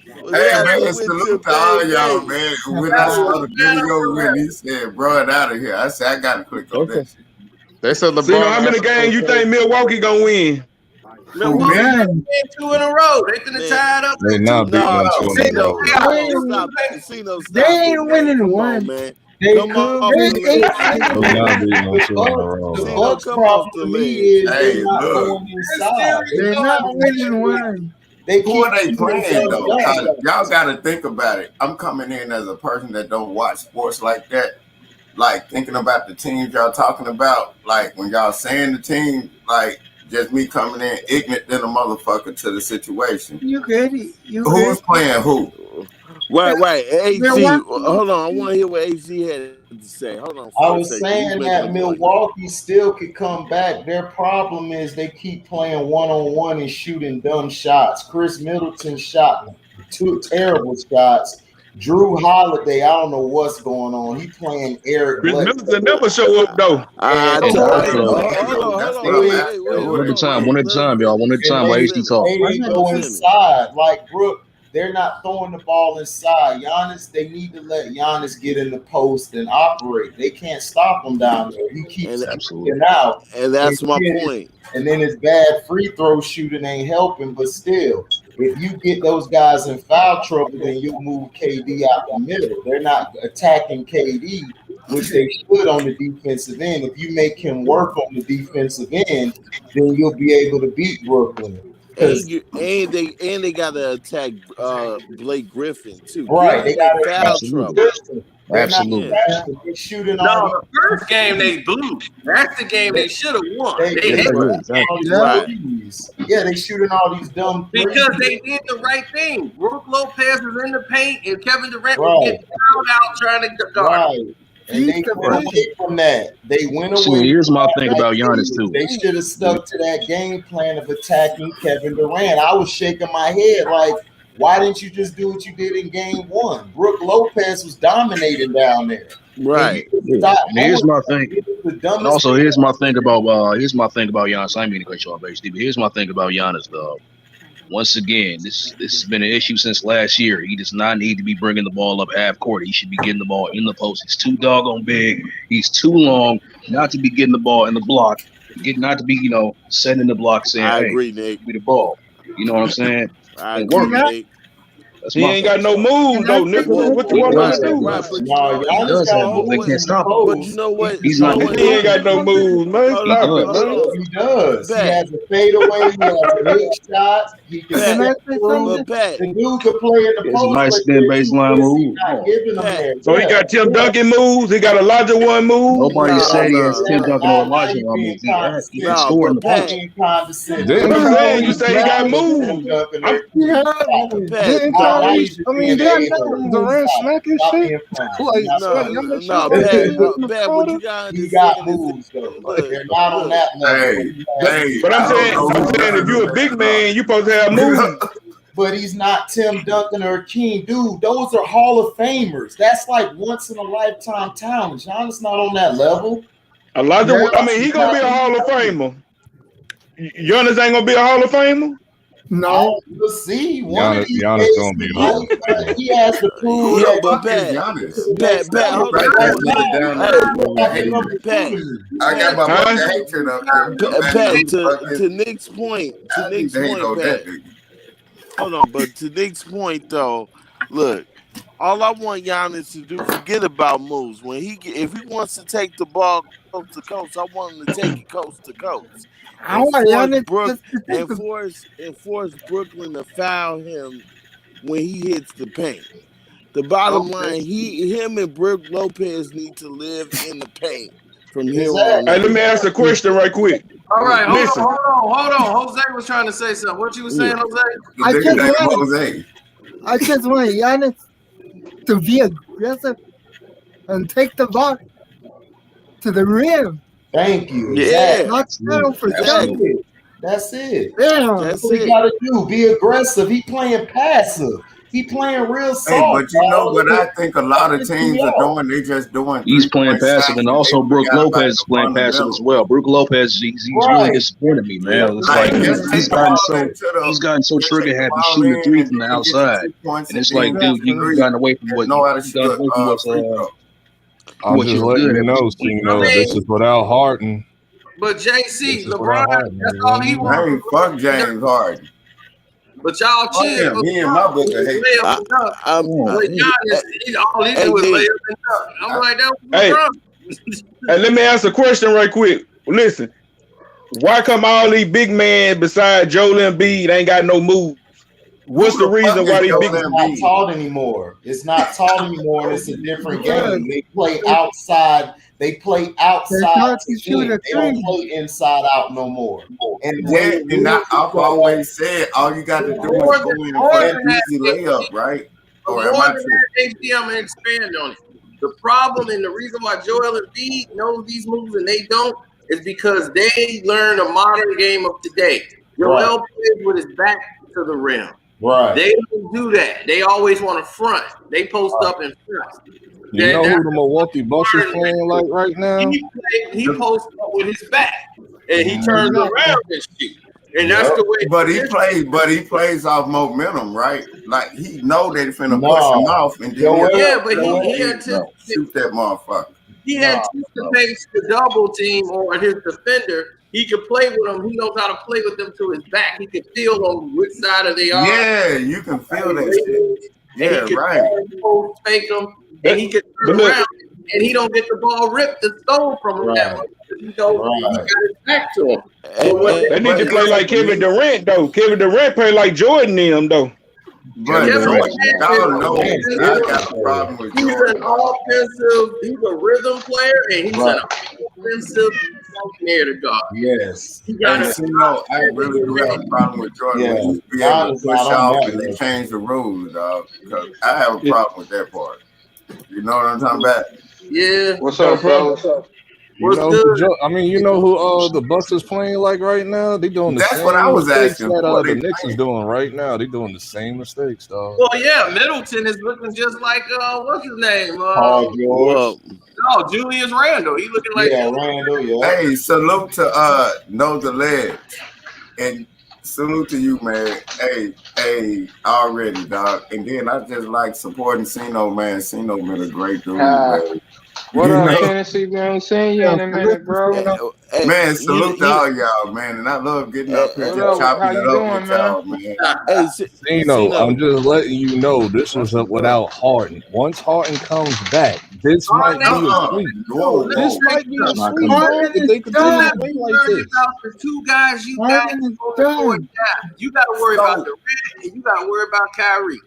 I: Hey, man, salute to all y'all, man. When I saw the video when he said, bro, out of here, I said, I got to click on that shit.
G: They said LeBron.
H: So how many games you think Milwaukee gonna win?
A: Milwaukee win 2 in a row. They finna tie it up.
E: They not beating them 2 in a row.
D: They ain't winning one.
C: Man.
F: They not beating
C: The Bucks problem to me
F: is they're not going inside.
D: They're not winning one.
I: Who are they playing though? Y'all got to think about it. I'm coming in as a person that don't watch sports like that. Like thinking about the teams y'all talking about, like when y'all saying the team, like just me coming in ignorant than a motherfucker to the situation.
D: You good?
I: Who's playing who?
C: Right. AZ, hold on. I want to hear what AZ had to say. Hold on.
F: I was saying that Milwaukee still could come back. Their problem is they keep playing 1-on-1 and shooting dumb shots. Chris Middleton shot 2 terrible shots. Drew Holiday, I don't know what's going on. He playing Eric
H: Chris
F: Bledsoe.
H: Middleton never show up though.
C: I
I: And
C: told
I: also,
C: hold
I: that's
C: on.
I: what I'm
C: Wait,
I: asking.
C: wait,
E: One at a
C: hold
E: time.
C: on.
E: One at a time, y'all. One at a time. While HD talk.
F: They didn't go inside. Like Brooke, they're not throwing the ball inside. Giannis, they need to let Giannis get in the post and operate. They can't stop him down there. He keeps
E: Absolutely
F: out.
C: And that's my point.
F: And then his bad free throw shooting ain't helping, but still, if you get those guys in foul trouble, then you'll move KD out the middle. They're not attacking KD, which they should on the defensive end. If you make him work on the defensive end, then you'll be able to beat Brooklyn.
C: And they gotta attack Blake Griffin too.
F: Right,
C: Get him in foul trouble.
E: Absolutely.
F: They're shooting
A: No,
F: all
A: the first game they blew. That's the game they should have won. They had
F: they shooting all these dumb threes.
A: because they did the right thing. Brook Lopez was in the paint, and Kevin Durant was getting fouled out trying to guard.
F: Right. And they went away from that. They went away.
E: See, here's my thing about Giannis too.
F: They should have stuck to that game plan of attacking Kevin Durant. I was shaking my head like, why didn't you just do what you did in game one? Brook Lopez was dominating down there.
C: Right.
E: And here's my thing. And also, here's my thing about Giannis. I didn't mean to cut you off, HD, but here's my thing about Giannis, though. Once again, this has been an issue since last year. He does not need to be bringing the ball up half court. He should be getting the ball in the post. He's too doggone big. He's too long not to be getting the ball in the block. Not to be, setting the block saying,
C: I agree, Nick.
E: Give me the ball. You know what I'm saying?
C: I agree, Nick.
H: He ain't got no moves though, nigga. What you want him to do?
E: Giannis got moves. They can't stop him.
C: But you know what?
E: He's not.
H: He ain't got no moves, man. Stop it, man.
F: He does. He has a fadeaway. He has a big shot. He can the dude can play in the
E: It's
F: post.
E: a nice spin baseline move.
H: So he got Tim Duncan moves. He got Elijah One move.
E: Nobody said he has Tim Duncan or Elijah One moves. He can score in the post.
H: I'm saying you say he got moves.
G: I mean, Durant smacking shit. Like,
C: Pat, what you got?
F: He got moves though. They're not on that level.
H: But I'm saying if you're a big man, you supposed to have moves.
F: But he's not Tim Duncan or King. Dude, those are Hall of Famers. That's like once in a lifetime talent. Giannis not on that level.
H: Elijah, I mean, he gonna be a Hall of Famer. Giannis ain't gonna be a Hall of Famer.
F: No, we'll see.
E: Giannis gonna be
F: he has to prove that.
I: But Giannis.
F: I
I: got my hatred up there.
C: To Nick's point, Pat. Hold on, but to Nick's point though, look, all I want Giannis to do, forget about moves. If he wants to take the ball coast to coast, I want him to take it coast to coast.
D: I want Giannis
C: force Brooklyn to foul him when he hits the paint. The bottom line, him and Brook Lopez need to live in the paint from here on.
H: Hey, let me ask a question right quick.
A: All right, hold on. Jose was trying to say something. What you was saying, Jose?
D: I just want Giannis to be aggressive and take the ball to the rim.
F: Thank you.
C: Yeah.
D: Not settle for something.
F: That's it.
D: Yeah.
F: That's what he gotta do. Be aggressive. He playing passive. He playing real soft.
I: Hey, but you know what I think a lot of teams are doing? They just doing.
E: He's playing passive, and also Brook Lopez is playing passive as well. Brook Lopez, he's really disappointed me, man. It's like he's gotten so trigger happy shooting the three from the outside, and it's like, dude, you've gotten away from what
I: I'm just
E: letting
J: you know, this is without Harden.
A: But JC, LeBron, that's all he wants.
I: Hey, fuck James Harden.
A: But y'all chill.
I: Me and my book of hate.
A: All he do is lay up and dunk. I'm like, that was LeBron.
H: Hey, let me ask a question right quick. Listen, why come all these big men besides Joel Embiid ain't got no moves? What's the reason why these big men
F: not taught anymore? It's not taught anymore. It's a different game. They play outside. They play outside. They don't play inside out no more. And
I: I've always said all you got to do is go in and play an easy layup, right? Or am I
A: tripping? I'm gonna expand on it. The problem and the reason why Joel Embiid knows these moves and they don't is because they learn a modern game of today. Joel plays with his back to the rim.
F: Right.
A: They don't do that. They always want to front. They post up in front.
E: You know who the Milwaukee Bucks is playing like right now?
A: He posts up with his back, and he turns around and shoot. And that's the way.
I: But he plays off momentum, right? Like he know they finna push him off, and then
A: but he anticipates
I: shoot that motherfucker.
A: He anticipates the double team or his defender. He can play with them. He knows how to play with them to his back. He can feel on which side of they are.
I: Yeah, you can feel that shit. Yeah, right.
A: Fake them, and he can turn around, and he don't get the ball ripped and stolen from him that much. He got his back to him.
H: They need to play like Kevin Durant, though. Kevin Durant play like Jordan them, though.
I: But I got a problem with
A: he's an offensive, he's a rhythm player, and he's an offensive near the guard.
F: Yes.
I: I really do have a problem with Jordan.
F: Yeah.
I: He be able to push off and they change the rules, dog. Because I have a problem with that part. You know what I'm talking about?
A: Yeah.
G: What's up, bro?
E: You know who the Bucks is playing like right now? They doing the
I: That's
E: same
I: what I was
E: mistakes
I: asking.
E: that
I: What
E: the
I: they
E: Knicks is doing right now. They doing the same mistakes, dog.
A: Well, yeah, Middleton is looking just like what's his name?
F: Paul George.
A: No, Julius Randle. He looking like
F: Randle. Yeah.
I: Hey, salute to Know the Ledge. And salute to you, man. Hey, already, dog. And then I just like supporting Cino, man. Cino been a great dude, man.
G: What up, Tennessee? We ain't seen you in a minute, bro.
I: Man, salute to all y'all, man. And I love getting up here and chopping it up with y'all, man.
E: Cino, I'm just letting you know this was up without Harden. Once Harden comes back, this might be a sweep. This might be a sweep. If they continue to play like this.
A: The two guys you got to worry about the Red, and you got to worry about Kyrie.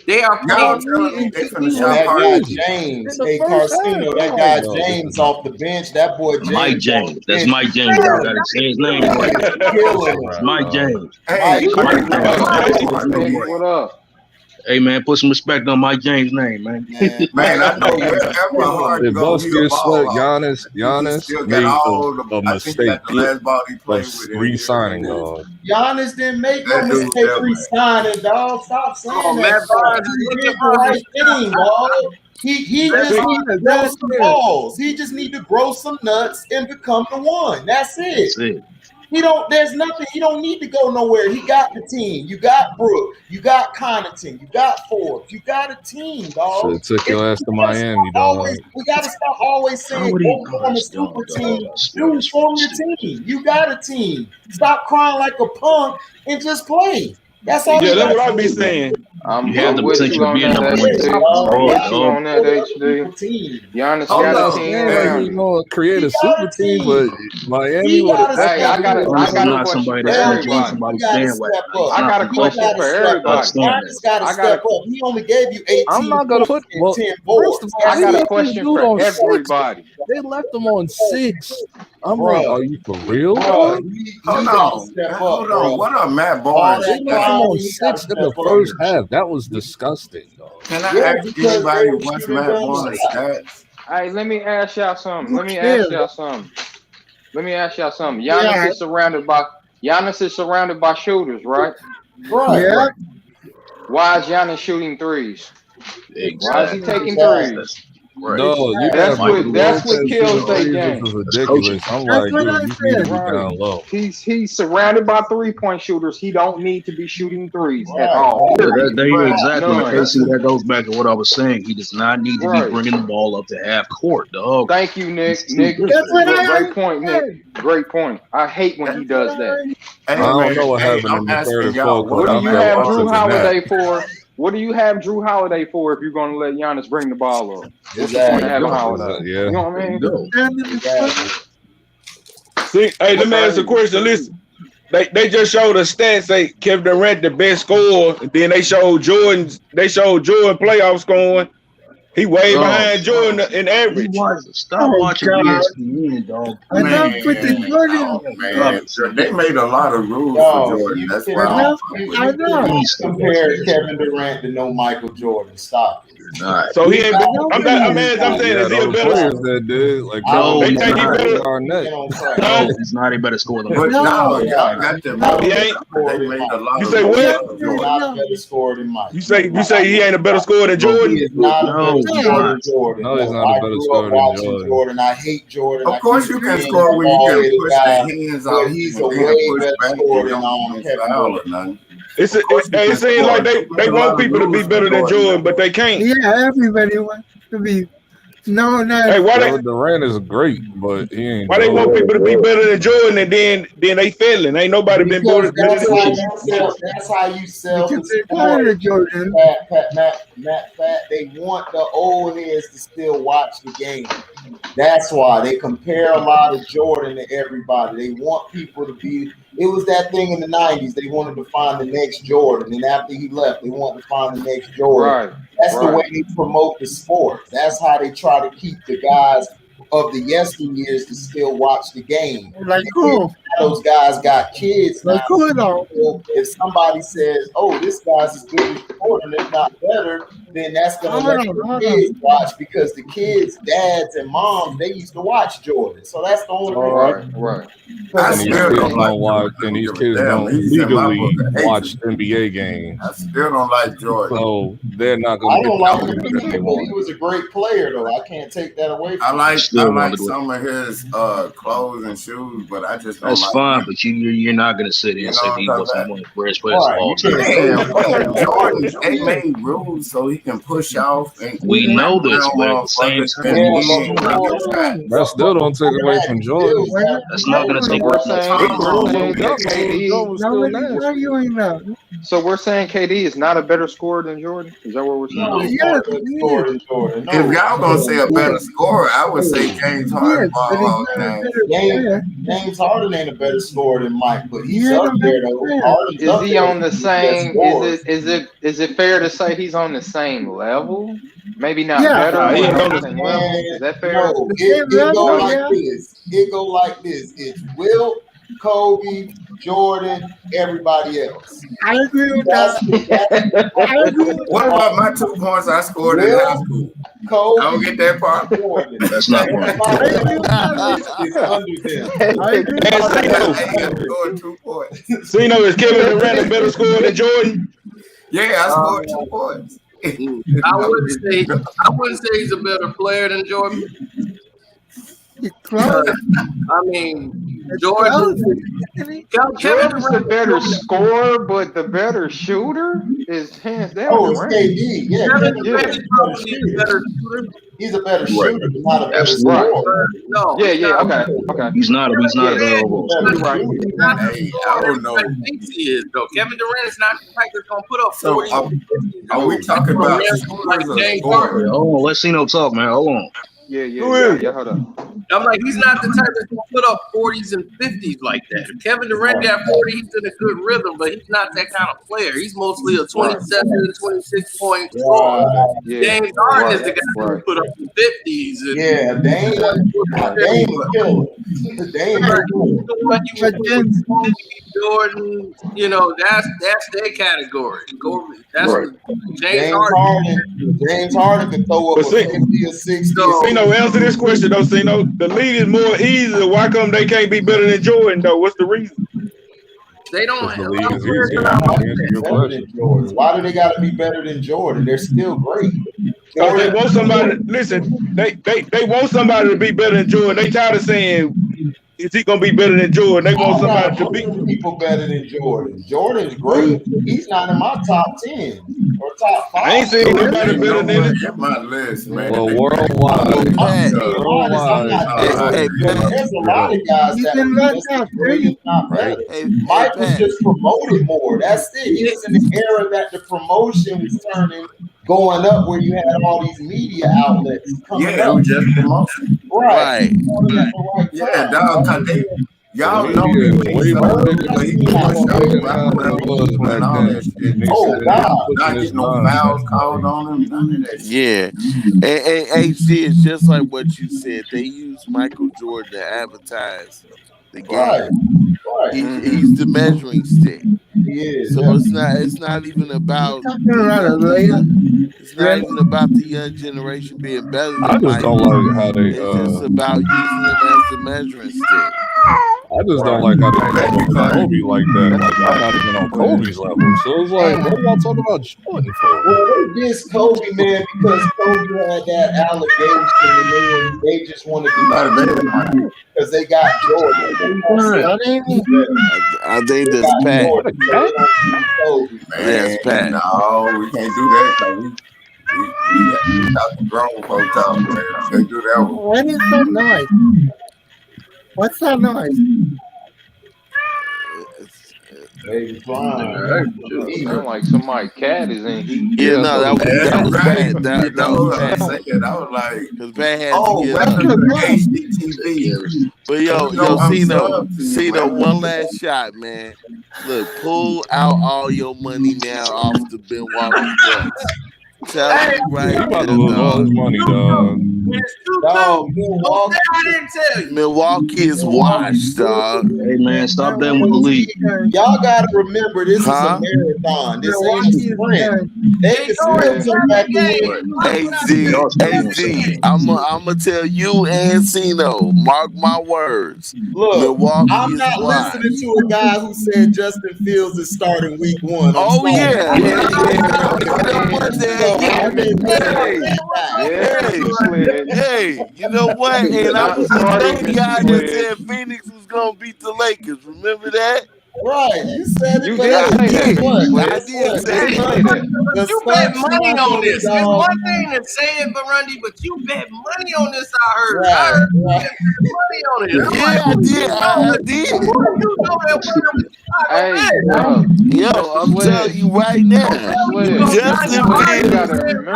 A: They are playing.
F: That guy James, Karceno, that guy James off the bench. That boy James.
K: Mike James. That's Mike James. I gotta say his name. Mike James.
G: What up?
K: Hey man, put some respect on Mike James' name, man.
I: Man, I know wherever hard
E: If Bucks get swept, Giannis made a mistake of re-signing, dog.
F: Giannis didn't make no mistake re-signing, dog. Stop saying that. He did the right thing, dog. He just need to grow some balls. He just need to grow some nuts and become the one. That's it. There's nothing. He don't need to go nowhere. He got the team. You got Brook. You got Connaughton. You got Forbes. You got a team, dog.
E: Should have took your ass to Miami, dog.
F: We got to stop always saying, go form a super team. You form your team. You got a team. Stop crying like a punk and just play. That's all.
H: Yeah, that's what I be saying.
G: I'm
K: with you on
G: that, HD. Giannis got a team.
E: He's gonna create a super team, but Miami would have.
G: Hey, I got a question for everybody. I got a question for everybody.
F: Giannis got to step up. He only gave you 18.
E: I'm not gonna put
F: 10 boards.
G: I got a question for everybody.
E: They left him on 6. I'm like, are you for real?
I: Hold on. What up, Matt Barnes?
E: They left him on 6 in the first half. That was disgusting, dog.
I: Can I ask anybody what's Matt Barnes' stats?
G: Hey, let me ask y'all something. Giannis is surrounded by shooters, right?
F: Right. Yeah.
G: Why is Giannis shooting threes?
K: Exactly.
G: Why is he taking threes?
K: Right.
E: No,
G: that's what kills their game.
E: This is ridiculous. I'm like, dude, you need to be down low.
G: He's surrounded by 3-point shooters. He don't need to be shooting threes at all.
K: That goes back to what I was saying. He does not need to be bringing the ball up to half court, dog.
G: Thank you, Nick. Great point, Nick. Great point. I hate when he does that.
E: I don't know what happened in the third and fourth.
G: What do you have Drew Holiday for? What do you have Drew Holiday for if you're going to let Giannis bring the ball up?
F: Exactly.
G: You know what I mean?
H: See, hey, let me ask a question. Listen, they just showed the stats. Say Kevin Durant the best scorer. And then they showed Jordan playoff scoring. He way behind Jordan in average.
K: Stop watching ESPN, dog.
I: They made a lot of rules for Jordan. That's why
F: I know. Compare Kevin Durant to no Michael Jordan. Stop it.
H: So he ain't. I'm saying, is he a better?
E: Players that did like
K: No,
H: they
K: he's
H: think he
K: not.
H: better.
E: Garnett.
K: No, he's not a better scorer than
I: But
K: Mike.
I: no, y'all got them.
H: He ain't.
I: They made a lot
H: You
I: of
H: say
I: moves
H: what?
I: out of
F: He's
I: Jordan.
F: not a better scorer than Mike.
H: You say he ain't a better scorer than Jordan?
F: He is not a
K: No,
F: better
K: he's
F: scorer
K: not.
F: than Jordan.
E: No, he's not a
F: I
E: better
F: grew
E: scorer
F: up
E: than
F: watching
E: Jordan.
F: Jordan. I hate Jordan.
I: Of course, you can score when you can push the hands
F: but
I: out
F: he's a
I: and then
F: way
I: push
F: better
I: back.
F: scorer
I: You
F: than
I: don't
F: Kevin
I: foul
F: Durant.
I: or nothing.
H: It seems like they want people to be better than Jordan, but they can't.
D: Yeah, everybody wants to be known as.
H: Hey, why
E: Kevin Durant is great, but he ain't.
H: they want people to be better than Jordan and then they failing? Ain't nobody been better than
F: That's how you sell the sport.
D: Jordan.
F: Matt, they want the old heads to still watch the game. That's why they compare a lot of Jordan to everybody. They want people to be. It was that thing in the 90s. They wanted to find the next Jordan, and after he left, they wanted to find the next Jordan.
G: Right.
F: That's the way they promote the sport. That's how they try to keep the guys of the yesteryears to still watch the game.
D: Like cool.
F: Those guys got kids now.
D: Like cool though.
F: If somebody says, "Oh, this guy's as good as Jordan, if not better," then that's gonna let the kids watch because the kids' dads and moms they used to watch Jordan. So that's the only reason.
G: Right.
E: And these kids don't watch, and these kids don't legally watch NBA games.
I: I still don't like Jordan.
E: So they're not
F: I
E: going to
F: don't
E: get
F: like
E: the
F: him
E: opportunity
F: either,
E: they
F: but
E: want.
F: he was a great player, though. I can't take that away
I: I
F: from
I: like
F: him.
I: some of his clothes and shoes, but I just don't
K: That's
I: like
K: fine,
I: him.
K: but you're not gonna sit here and say that he wasn't one of the greatest players of all time.
I: Jordan, they made rules so he can push off. And
K: We know this, but at the same time,
E: That still don't take away from Jordan.
K: that's not gonna take
G: We're
K: away
G: saying
K: from
G: that KD.
D: Nobody's arguing that.
G: So we're saying KD is not a better scorer than Jordan. Is that what we're saying?
F: No, he's not a better scorer than Jordan. No.
I: If y'all gonna say a better scorer, I would say James Harden.
F: James Harden ain't a better scorer than Mike, but he's up there though. Harden's
G: Is
F: up
G: he
F: there.
G: on the same? Is it fair to say he's on the same level? Maybe not better.
F: He ain't
G: but
F: on
G: on
F: the
G: the same level. Is that fair?
F: No, it go like this. It go like this. It's Wilt, Kobe, Jordan, everybody else.
D: I agree with that. I agree with
I: What about my 2 points I scored in high school?
F: Kobe,
I: I don't get that part.
F: Jordan.
K: That's not right.
F: It's under them.
I: I scored 2 points.
H: So is Kevin Durant a better scorer than Jordan?
I: Yeah, I scored 2 points.
A: I wouldn't say he's a better player than Jordan. I mean, Jordan.
G: Jordan's the better scorer, but the better shooter is hands down.
F: Oh, it's KD. Yeah,
A: Kevin Durant is probably a better shooter.
F: He's a better shooter, but not a better
K: Absolutely.
F: scorer.
A: No.
G: Okay.
K: He's not a better overall scorer.
I: Hey, I don't know.
A: I think he is though. Kevin Durant is not the type that's gonna put up 40.
I: Are we talking about
A: like James Harden?
K: Hold on, let Cino talk, man. Hold on.
G: Yeah. Hold on.
A: I'm like, he's not the type that's gonna put up 40s and 50s like that. If Kevin Durant got 40, he's in a good rhythm, but he's not that kind of player. He's mostly a 27, 26 point scorer. James Harden is the guy who put up the 50s. And
F: Dame was killer. Dame
A: Jordan, that's their category. That's
F: James Harden can throw up a 50 or 60.
H: Cino, answer this question though, Cino. The league is more easy. Why come they can't be better than Jordan though? What's the reason?
A: They don't.
E: The league is easy. Answer your question.
F: Why do they got to be better than Jordan? They're still great.
H: Because they want somebody. Listen, they want somebody to be better than Jordan. They tired of saying, "Is he gonna be better than Jordan?" They want somebody to be
F: people better than Jordan. Jordan's great. He's not in my top 10 or top 5.
H: I ain't seen nobody better than him.
I: Get my list, man.
E: Well, worldwide.
F: There's a lot of guys that not better. Mike was just promoted more. That's it. He was in the era that the promotion was going up, where you had all these media outlets coming
I: it
F: up.
I: was just promotion.
F: Right.
I: Yeah, dog. Y'all know
E: Way more bigger
I: but he was
F: Oh, God.
I: not getting no fouls called on him. None of that shit.
C: Yeah, and AC is just like what you said. They use Michael Jordan to advertise the game.
F: Right.
C: He's the measuring stick. So it's not even about it's not even about the young generation being better than
E: I just don't like how they.
C: It's just about using them as the measuring stick.
E: I just don't like how they promote Kobe like that. Like y'all not even on Kobe's level. So it's like, what are y'all talking about Jordan for?
F: Well, they diss Kobe, man, because Kobe had that allegation, and they just wanted to because they got Jordan.
C: I think that's Pat.
I: Man,
C: Pat.
I: No, we can't do that because we talking grown folks talking. Man. We can't do that one.
D: What is that noise? What's that noise?
F: Baby flying.
G: Sound like somebody cat is in heat.
C: Yeah, no, that was bad. That was bad.
I: I was like,
C: because bad had
I: oh,
C: to
I: welcome
C: get
I: to
C: up.
I: HDTV.
C: But Cino, one last shot, man. Look, pull out all your money now off the Milwaukee Bucks. Tell me right
E: He about to
C: now,
E: lose all his money, dog.
C: Milwaukee is washed, dog.
K: Hey man, stop that with the league.
F: Y'all gotta remember this is a marathon. This ain't a sprint. They can still come back in.
C: AZ, I'ma tell you and Cino, mark my words.
F: Look,
C: Milwaukee
F: I'm
C: is
F: not
C: washed.
F: listening to a guy who said Justin Fields is starting week 1.
C: Oh yeah. Hey, you know what? And I was the guy that said Phoenix was gonna beat the Lakers. Remember that?
F: Right, you said it.
G: You did say that.
C: I did say
A: that. You bet money on this. It's one thing to say it, Burundi, but you bet money on this. I heard.
F: Right,
A: I heard
F: right.
A: you bet money on it.
C: Yeah, I did.
A: You know that.
C: Hey, yo, I'm telling you right now, Justin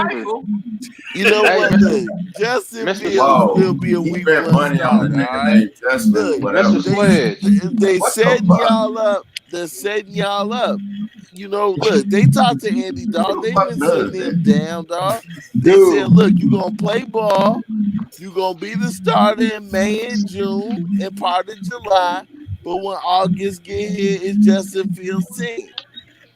C: Fields. You know what? Look, Justin Fields will be a week one
I: money on the nigga named Justin.
C: Look, they setting y'all up. They're setting y'all up. You know, look, they talked to Andy, dog. They been sitting him down, dog. They said, look, you gonna play ball. You gonna be the starter in May and June and part of July. But when August get here, it's Justin Fields' team.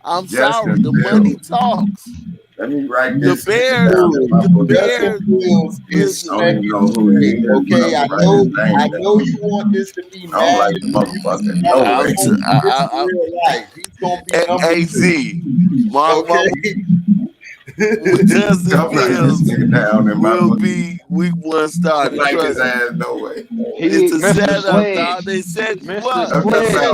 C: I'm sorry, the money talks.
I: Let me write
C: The
I: this.
C: Bears,
F: okay, I know you want this to be
I: I don't like the motherfucker. No way.
F: He's gonna be
C: AZ. Mark my Justin Fields will be week 1 starter.
I: Like his ass, no way.
C: It's a setup, dog. They set you up. They set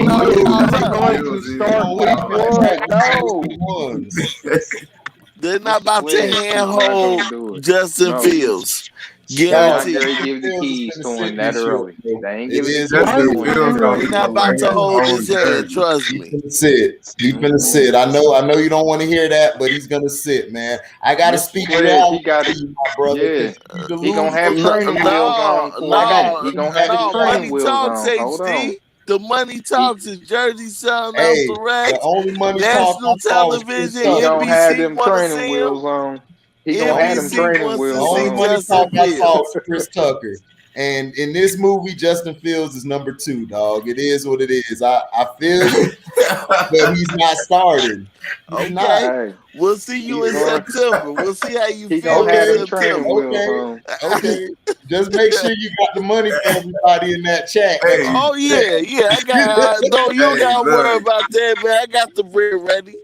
C: They're not about to handhold Justin Fields. Guaranteed.
G: They give the keys to him that early. They ain't giving
C: He's not about to hold his head. Trust me.
F: He's gonna sit. I know you don't want to hear that, but he's gonna sit, man. I gotta speak reality to you, my brother.
G: Yeah. He gonna have training wheels on. He gonna have his training wheels on.
C: The money talks is Jersey Sun,
F: the only money
C: national television.
G: He don't have them
C: NBC
G: training wheels on. He gonna have them training wheels on.
F: The only money talk I saw was Chris Tucker. And in this movie, Justin Fields is number 2, dog. It is what it is. I feel you, but he's not starting.
C: Okay. We'll see you in September. We'll see how you feel in September.
F: Okay. Just make sure you got the money for everybody in that chat.
C: Oh yeah. I got. No, you don't gotta worry about that, man. I got the bread ready.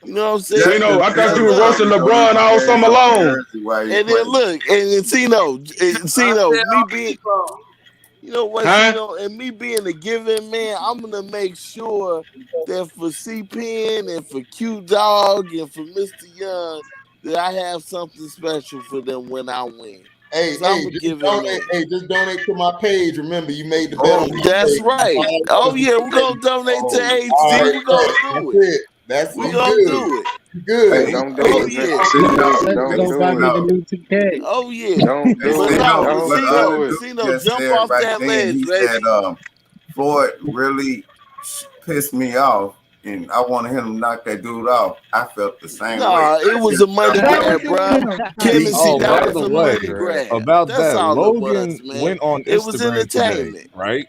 C: You know what I'm saying?
H: Cino, I thought you was roasting LeBron all summer long.
C: And then look, and Cino, me being, you know what, Cino, and me being a giving man, I'm gonna make sure that for C-Pen and for Q Dog and for Mr. Young that I have something special for them when I win.
F: Hey, just donate to my page. Remember, you made the bet on my
C: That's
F: page.
C: right. Oh yeah, we're gonna donate to HG. We're gonna do it.
F: We're
C: gonna do it.
F: Good.
G: Hey, don't do it. Don't do it.
C: Oh yeah.
G: Don't do it.
C: Cino, jump off that ledge,
I: he
C: baby.
I: said, Floyd really pissed me off, and I wanted him to knock that dude off. I felt the same way.
C: It was a money grab, bro.
E: By the way, about that, Logan went on Instagram today, right?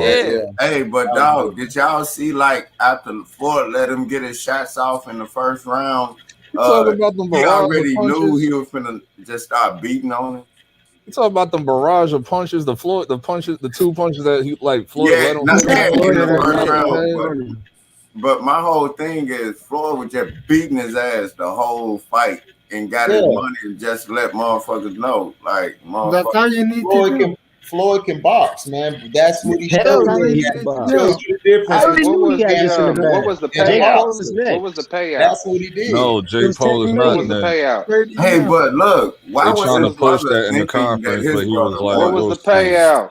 A: Yeah.
I: Hey, but dog, did y'all see like after Floyd let him get his shots off in the first round?
J: You talking about them
I: He
J: barrage
I: already
J: of
I: knew
J: punches?
I: he was finna just start beating on him.
J: You talking about them barrage of punches, the punches, the 2 punches that he like Floyd
I: Yeah,
J: let him
I: not
J: take
I: in
J: out
I: the
J: there,
I: first
J: knocked him
I: round,
J: head?
I: but my whole thing is Floyd was just beating his ass the whole fight and got his money and just let motherfuckers know, like
D: That's how you need to do.
F: Floyd can box, man. That's what he
L: Hell
F: showed
L: yeah,
F: you.
L: he
F: He
L: can box.
F: showed you the difference.
L: I already
G: What
L: knew
G: was
L: he had this in the
G: the
L: bag.
G: what was the
L: Jake
G: payout?
L: Paul is
G: What
L: next.
G: was the payout?
F: That's what he did.
J: No, Jake Paul is
G: What
J: not
G: was the
J: next.
G: payout?
I: Hey, but look, why
J: They
I: was
J: trying to
I: his
J: push
I: brother
J: that in the
I: thinking that
J: conference,
I: his
J: but he was
I: brother
J: like,
G: What
I: won?
G: was the payout?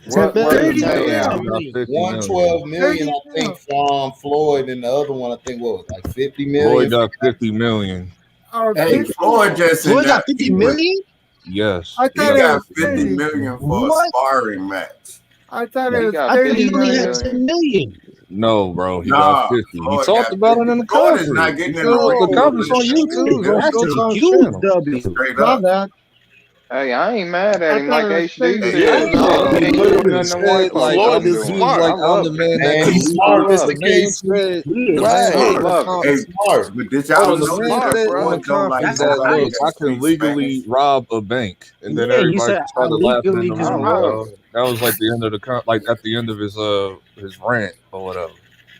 G: What was the
J: 50 million.
G: payout?
J: He got 50 million.
F: 112 million, I think, from Floyd, and the other one, I think, what was like 50
J: Floyd
F: million.
J: got 50 million.
I: Hey, Floyd just in
L: Floyd
I: there.
L: got 50 million?
J: Yes.
D: I
I: He
D: thought it
I: got
D: was
I: 50
D: 30.
I: million for a
L: What?
I: sparring match.
D: I thought it
G: He
D: was
G: got
L: I thought
D: 30
L: he only had
D: million.
L: 10 million.
E: No, bro, he
I: Nah,
E: got 50. He
I: Floyd
E: talked
I: got
E: about it
I: 50.
E: in the
I: Floyd
E: conference.
I: is not getting
E: He
I: in the
E: said
I: ring
E: the
I: with
E: conference on
I: this
E: YouTube.
I: shit.
E: On
L: That's
E: Showtime
L: a huge
E: channel.
L: W.
I: Straight
D: My
I: up.
D: bad.
G: Hey, I ain't mad at
D: I
G: him.
D: thought
G: Like
D: it was
G: HD
D: straight.
G: said,
C: Yeah,
G: he
C: no,
G: ain't
C: he
G: doing
C: literally
G: nothing the one
C: said like
G: folks
C: I'm
G: I'm
C: it
G: doing.
C: seems
G: I
C: like I'm
G: love
C: the
G: it.
C: man that
F: Man,
C: can
F: he's
G: I
F: smart,
C: legally.
G: love
C: The
F: Mr.
G: it.
C: man
F: Casey.
C: said
L: Yeah,
C: the
L: that's
C: man
G: I
C: said
L: smart.
C: in the
G: love it.
I: Hey,
F: He's
C: conference.
F: smart.
I: but did
C: Hold
I: y'all
C: on, the
I: know
C: man
I: that
L: Smart,
C: said in
L: bro.
C: the
I: Floyd don't like
C: conference
L: That's how
C: that
L: I
I: nobody
C: look,
L: get.
C: I
I: that
C: can
I: speaks
C: legally
I: Spanish?
C: rob a bank, and then
L: Yeah, you
C: everybody
L: said
C: just
L: I
C: started laughing in
L: legally
C: the
L: just
G: I
C: room.
L: robbed
G: love
L: it.
G: it.
C: That was like the end of the like at the end of his rant or whatever.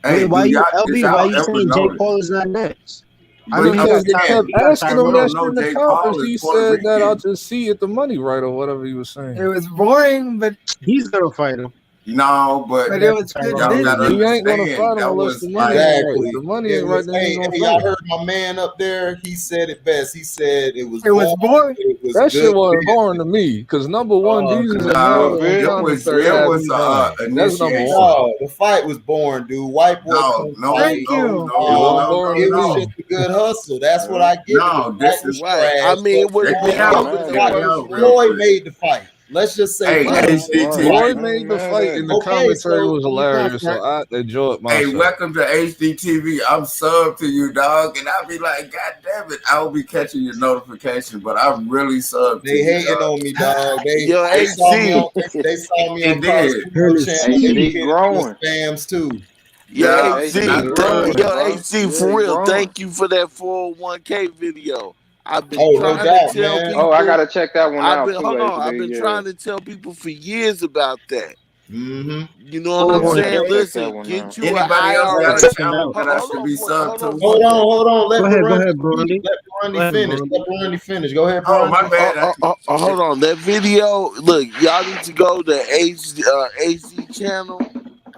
L: Wait,
I: Hey,
L: why
I: do
L: you
I: y'all did
L: LB? Why
I: y'all
L: you
I: ever
L: saying Jay
I: notice?
L: Paul is not next? I know
I: But
L: he
I: I'm
C: Because
L: got
C: they
I: saying
C: kept
L: he got
C: asking him
I: you
C: that
I: don't
L: Tyrone.
C: shit
I: know
C: in the
I: Jay Paul
C: conference.
I: is
C: He
I: Puerto
C: said that I'll
I: Rican.
C: just see at the money right or whatever he was
D: It
C: saying.
D: was boring, but
L: He's gonna fight him.
I: No, but
D: it
L: Yeah,
D: was good
I: y'all
L: Tyrone.
I: gotta
D: business.
C: He ain't gonna
I: understand
C: fight him
I: that
C: unless
I: was
C: the money
I: like
C: ain't right. If
F: Exactly.
C: the money
F: It
C: ain't right,
F: was,
C: then he ain't
F: hey,
C: gonna
F: hey,
C: fight
F: y'all
C: him.
F: heard my man up there. He said it best. He said it was
D: It was
F: boring,
D: boring.
F: but it was
C: That shit
F: good
C: wasn't boring
F: business.
C: to me. Because number one, Jesus
G: A
C: and
G: little
I: no,
C: Mary on
G: bit.
C: commentary
I: it
C: had
I: was
C: me
I: a
C: dying. That's number
I: initiation.
C: one.
F: No, the fight was boring, dude. White boy
I: No,
F: couldn't
I: no,
F: fight.
D: Thank you.
C: It wasn't
I: no,
C: boring to
F: It was
C: me.
F: just a good hustle. That's what I give it. The
I: no.
F: fight
I: This
F: was
I: is
C: Right. I
F: trash,
C: mean,
F: but
C: it would have
I: check me
C: been
F: Floyd
G: I
F: made
G: ain't
I: out.
F: the
C: dope if
G: mad
C: that
I: Check
G: at
F: fight.
I: me
G: it.
C: first
I: out real
C: round.
F: Floyd
I: quick.
F: made the fight. Let's just say
I: Hey,
C: Right.
F: Floyd.
G: Right.
I: HDTV.
C: Floyd
G: I ain't
C: made the
G: mad
C: fight
G: at
C: in
G: it.
C: the
F: Okay,
C: commentary
F: so
C: was
D: You got
C: hilarious, so
D: that.
C: I enjoyed
I: Hey,
C: myself.
I: welcome to HDTV. I'm sub to you, dog, and I'll be like, God damn it, I will be catching your notification, but I'm really sub to
F: they
I: you,
F: hating
I: dog.
F: on me, dog.
C: Yo,
F: They saw me
C: HC.
F: on they saw me on
I: It did.
F: Karceno channel. They
G: HD
L: Tennessee.
F: beginning doing
G: growing.
F: spams too.
C: Yo,
I: Yeah, and I
G: HD
C: HC.
I: love
G: growing
I: it.
G: it,
C: Yo,
G: bro.
C: HC,
G: Yeah,
C: for
G: he
C: real.
G: growing.
C: Thank you for that 401k video. I've been
F: Oh, no
C: trying to
F: doubt,
C: tell
F: man.
G: Oh, I
C: people.
G: gotta check that one
C: I've
G: out
C: been
G: too,
C: hold on. I've
G: HD.
C: been
G: Yeah.
C: trying to tell people for years about that.
F: Mm-hmm.
C: You know what I'm
G: Yeah, I
L: 401k.
G: gotta
C: saying?
G: check that
C: Listen,
G: one
C: get
G: out.
C: you an
I: Anybody else
L: Gotta
I: got
C: IRA.
I: a
L: check him
I: channel
L: out.
I: that I should be
C: Hold
I: sub
C: on
I: to?
C: one second.
F: Hold on. Let
L: Go ahead,
F: Burundi
L: Blondie.
F: let
L: Go
F: Burundi
L: ahead,
F: finish.
L: Blondie.
F: Let Burundi finish. Go ahead,
I: Oh, my
F: Burundi.
I: bad.
C: Hold on. That video, look, y'all need to go to HD channel.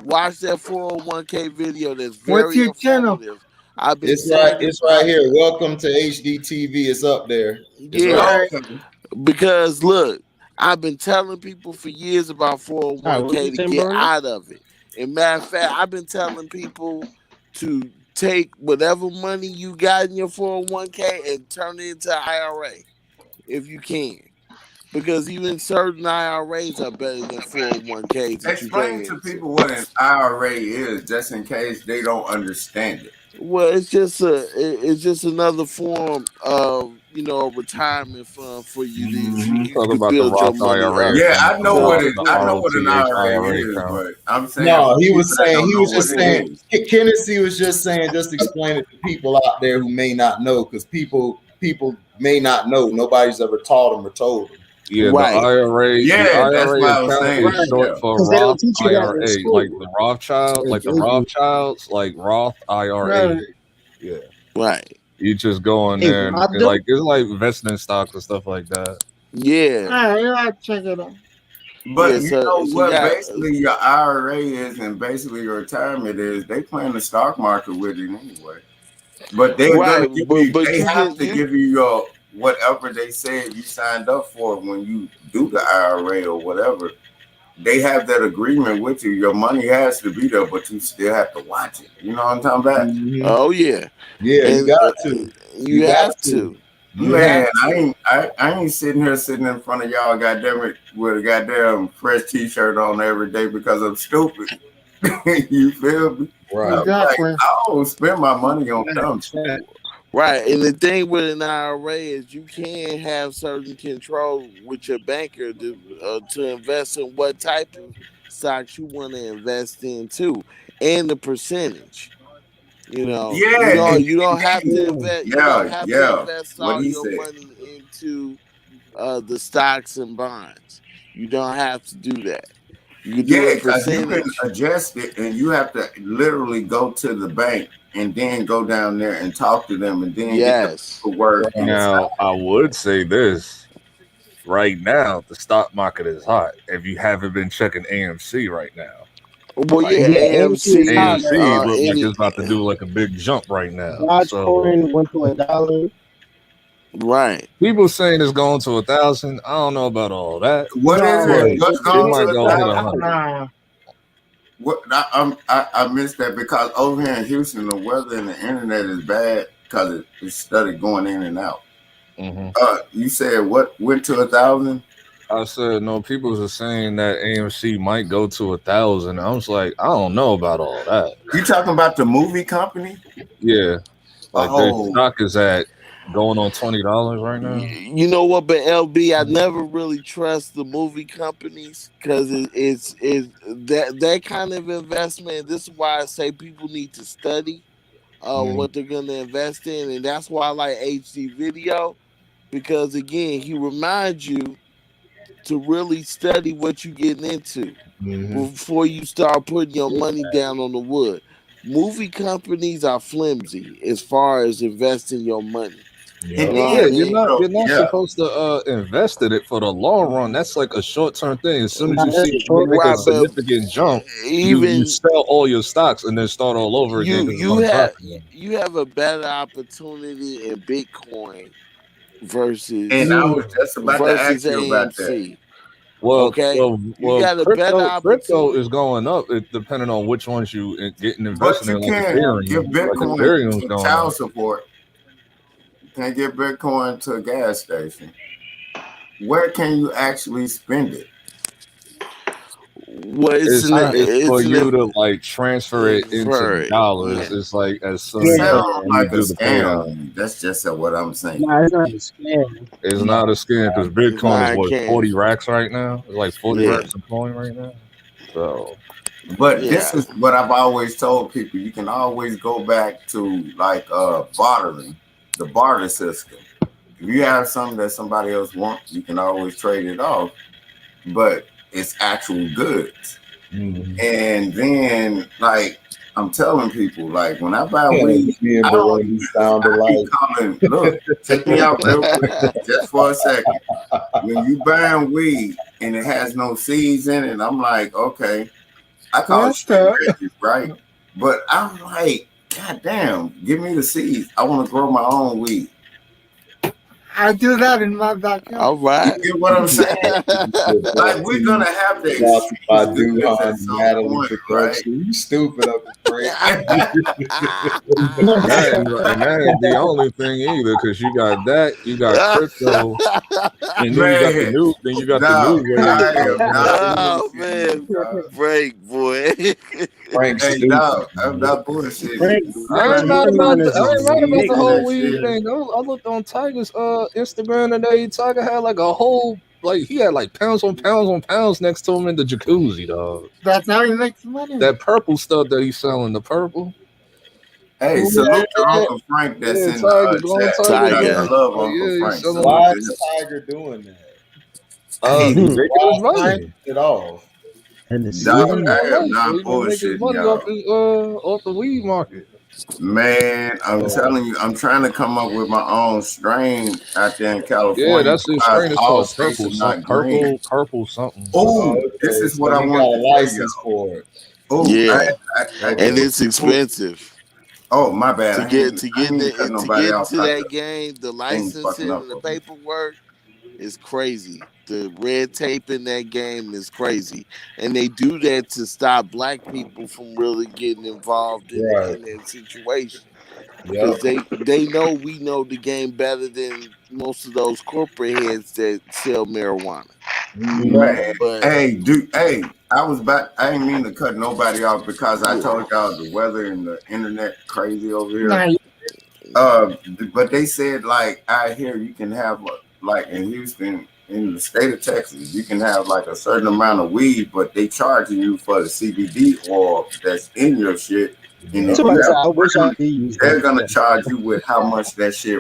C: Watch that 401k video. That's
D: What's
C: very
D: your channel?
C: informative. I've been saying it
F: It's
C: for
F: right here. Welcome to HDTV. It's up there. It's
C: yeah,
F: right
D: All right.
I: Okay.
C: because look, I've been telling people for years about
L: All right, what
C: 401k
L: you
C: to
L: saying,
C: get
L: Blondie?
C: out of it. And matter of fact, I've been telling people to take whatever money you got in your 401k and turn it into IRA if you can. Because even certain IRAs are better than 401ks that you
I: Explain
C: pay
I: to
C: into.
I: people what an IRA is, just in case they don't understand it.
C: Well, it's just another form of a retirement fund for you to so
I: Mm-hmm.
C: you
E: Talk
C: could
E: about the
C: build your
E: Roth
C: money
E: IRA
C: up
I: Yeah,
E: account
I: I
E: and
I: know
E: the,
I: what
C: to
I: it.
E: the
I: I
C: yeah.
I: know what an
E: ROTH
I: IRA
E: IRA
I: is,
E: account.
I: but I'm saying
F: No,
I: for
F: he was
I: people that
F: saying
I: don't
F: he
I: know
F: was
I: what
F: just
I: it
F: saying
I: is.
F: Kennedy was just saying just explain it to people out there who may not know because people may not know. Nobody's ever taught them or told them.
E: Yeah,
C: Right.
E: the
I: Yeah, that's
E: IRA
I: why I was
E: account
I: saying.
E: is
L: Right.
E: short
I: Yeah.
E: for
L: Because they don't
E: Roth
L: teach you that in
E: IRA, like
L: school.
E: the Rothschilds, like Roth IRA.
D: Right.
E: Yeah,
C: Right.
E: you just go in
L: Hey,
E: there and
L: Rondo.
E: like it's like investing in stocks and stuff like that.
C: Yeah.
D: All right. You gotta check it out.
C: Yeah.
I: But you know
C: So
I: what?
C: yeah.
I: Basically, your IRA is, and basically your retirement is. They play in the stock market with it anyway. But they're gonna
C: Right.
I: give you.
C: But
I: They
C: you
I: have
C: can
I: to give you your whatever they said you signed up for when you do the IRA or whatever. They have that agreement with you. Your money has to be there, but you still have to watch it. You know what I'm talking about?
F: Mm-hmm.
C: oh yeah.
F: Yeah, you
C: And
F: got to. You
C: you
F: got
C: have
F: to.
C: to. You
I: Man,
C: have to.
I: I ain't sitting in front of y'all, goddamn it, with a goddamn fresh T-shirt on every day because I'm stupid. You feel me?
F: Right.
I: I'm like,
D: Exactly.
I: I don't spend my money on dumb shit.
C: Right. And the thing with an IRA is you can have certain control with your banker to invest in what type of stocks you want to invest in too, and the percentage.
I: Yeah,
C: You don't have to invest. You don't have to
I: yeah.
C: invest
I: What
C: all
I: he
C: your
I: said.
C: money into the stocks and bonds. You don't have to do that. You can do
I: Yeah,
C: a
I: because you can
C: percentage.
I: adjust it, and you have to literally go to the bank and then go down there and talk to them, and then get the
C: Yes.
I: paperwork and the
E: Now, I would say this right now: the stock market is hot. If you haven't been checking AMC right now,
C: Well,
E: like
C: yeah,
L: Yeah, AMC is hot right
E: AMC
L: now.
E: look like
C: any
E: it's about to do like a big jump right now. So
L: Dogecoin went to $1.
C: right.
E: people saying it's going to 1,000. I don't know about all that,
I: what is
L: No,
E: but
I: it? What's
E: it
I: going to
E: might go hit
I: 1,000?
E: 100.
D: Nah.
I: What I missed that because over here in Houston, the weather and the internet is bad because it started going in and out.
E: Mm-hmm.
I: You said what went to 1,000?
E: I said no. People are saying that AMC might go to 1,000. I was like, I don't know about all that.
I: You talking about the movie company?
E: Yeah, like their
I: Oh,
E: stock is at going on $20 right now.
C: You know what, but LB, I never really trust the movie companies because it's that kind of investment. This is why I say people need to study what they're going to invest in, and that's why I like HD Video, because again, he reminds you to really study what you're getting into before you start putting your money down on the wood. Movie companies are flimsy as far as investing your money.
I: And
C: You know what
E: Yeah,
C: I
E: you're
C: mean?
E: not supposed to invest in it for the long run. That's like a short term thing. As soon as you see it make a
C: Right, but
E: significant jump, you
C: even
E: sell all your stocks and then start all over again because it's
C: you
E: going to drop
C: have
E: again.
C: you have a better opportunity in Bitcoin versus
I: and I was just about to ask you about that.
C: AMC.
E: Well,
C: Okay, you got a better
E: crypto
C: opportunity.
E: is going up. It depending on which ones you getting
I: But
E: invested
I: you
E: in, like
I: can't give
E: Ethereum. Like
I: Bitcoin
E: Ethereum's
I: to
E: going
I: child
E: up.
I: support. You can't give Bitcoin to a gas station. Where can you actually spend it?
C: Well,
E: It's for you to like transfer it into dollars.
C: Yeah.
E: It's like as soon
I: It
E: as
I: sounds
E: you
I: like a
E: do the payout.
I: scam. That's just what I'm saying.
M: No, it's not a scam.
E: It's not a scam because
C: It's
E: Bitcoin is
C: not a
E: what
C: scam.
E: 40 racks right now. It's like 40
C: Yeah.
E: racks a coin right now. So,
I: But this is what I've always told people: you can always go back to like bartering, the barter system. If you have something that somebody else wants, you can always trade it off, but it's actual goods. And then, like I'm telling people, like when I buy weed, I don't
F: sound
I: I
F: alike.
I: keep calling. Look, check me out real quick, just for a second. When you buying weed and it has no seeds in it, I'm like, okay, I call it straight veggies, right? But I'm like, God damn, give me the seeds. I want to grow my own weed.
D: I do that in my backyard.
C: All right.
I: You get what I'm saying? Like we're gonna have to exchange goodness at some point, right?
F: You stupid, Uncle Frank.
E: and that ain't the only thing either, because you got that, you got crypto, and then you got the new,
C: Oh man, break, boy.
I: Hey, dog, I'm not bullshitting.
E: I ain't mad about the whole weed thing. I looked on Tiger's Instagram today. Tiger had like a whole, like he had like pounds on pounds next to him in the jacuzzi, dog.
D: That's how he makes money.
E: That purple stuff that he's selling, the purple.
I: Hey, salute to Uncle Frank that's in the chat. I love Uncle Frank.
F: Why is Tiger doing that?
I: Hey,
E: making his money.
F: It off.
E: And
I: Dog, I am not bullshitting
E: money
I: y'all.
E: off the weed market.
I: Man, I'm telling you, I'm trying to come up with my own strain out there in California.
E: Yeah, that's his strain. It's
I: all
E: called
I: states
E: purple,
I: are not green.
E: purple something.
I: Oh, this is what I want to license
F: for it.
I: Oh,
C: Yeah,
I: I
C: and it's expensive.
I: Oh, my bad.
C: To get into that game, the licensing and the paperwork is crazy. The red tape in that game is crazy, and they do that to stop black people from really getting involved in that situation. Because they know we know the game better than most of those corporate heads that sell marijuana.
I: Man, hey, I didn't mean to cut nobody off because I told y'all the weather and the internet crazy over here. But they said like out here you can have like in Houston, in the state of Texas, you can have like a certain amount of weed, but they charging you for the CBD oil that's in your shit. And if you have, they're gonna charge you with how much that shit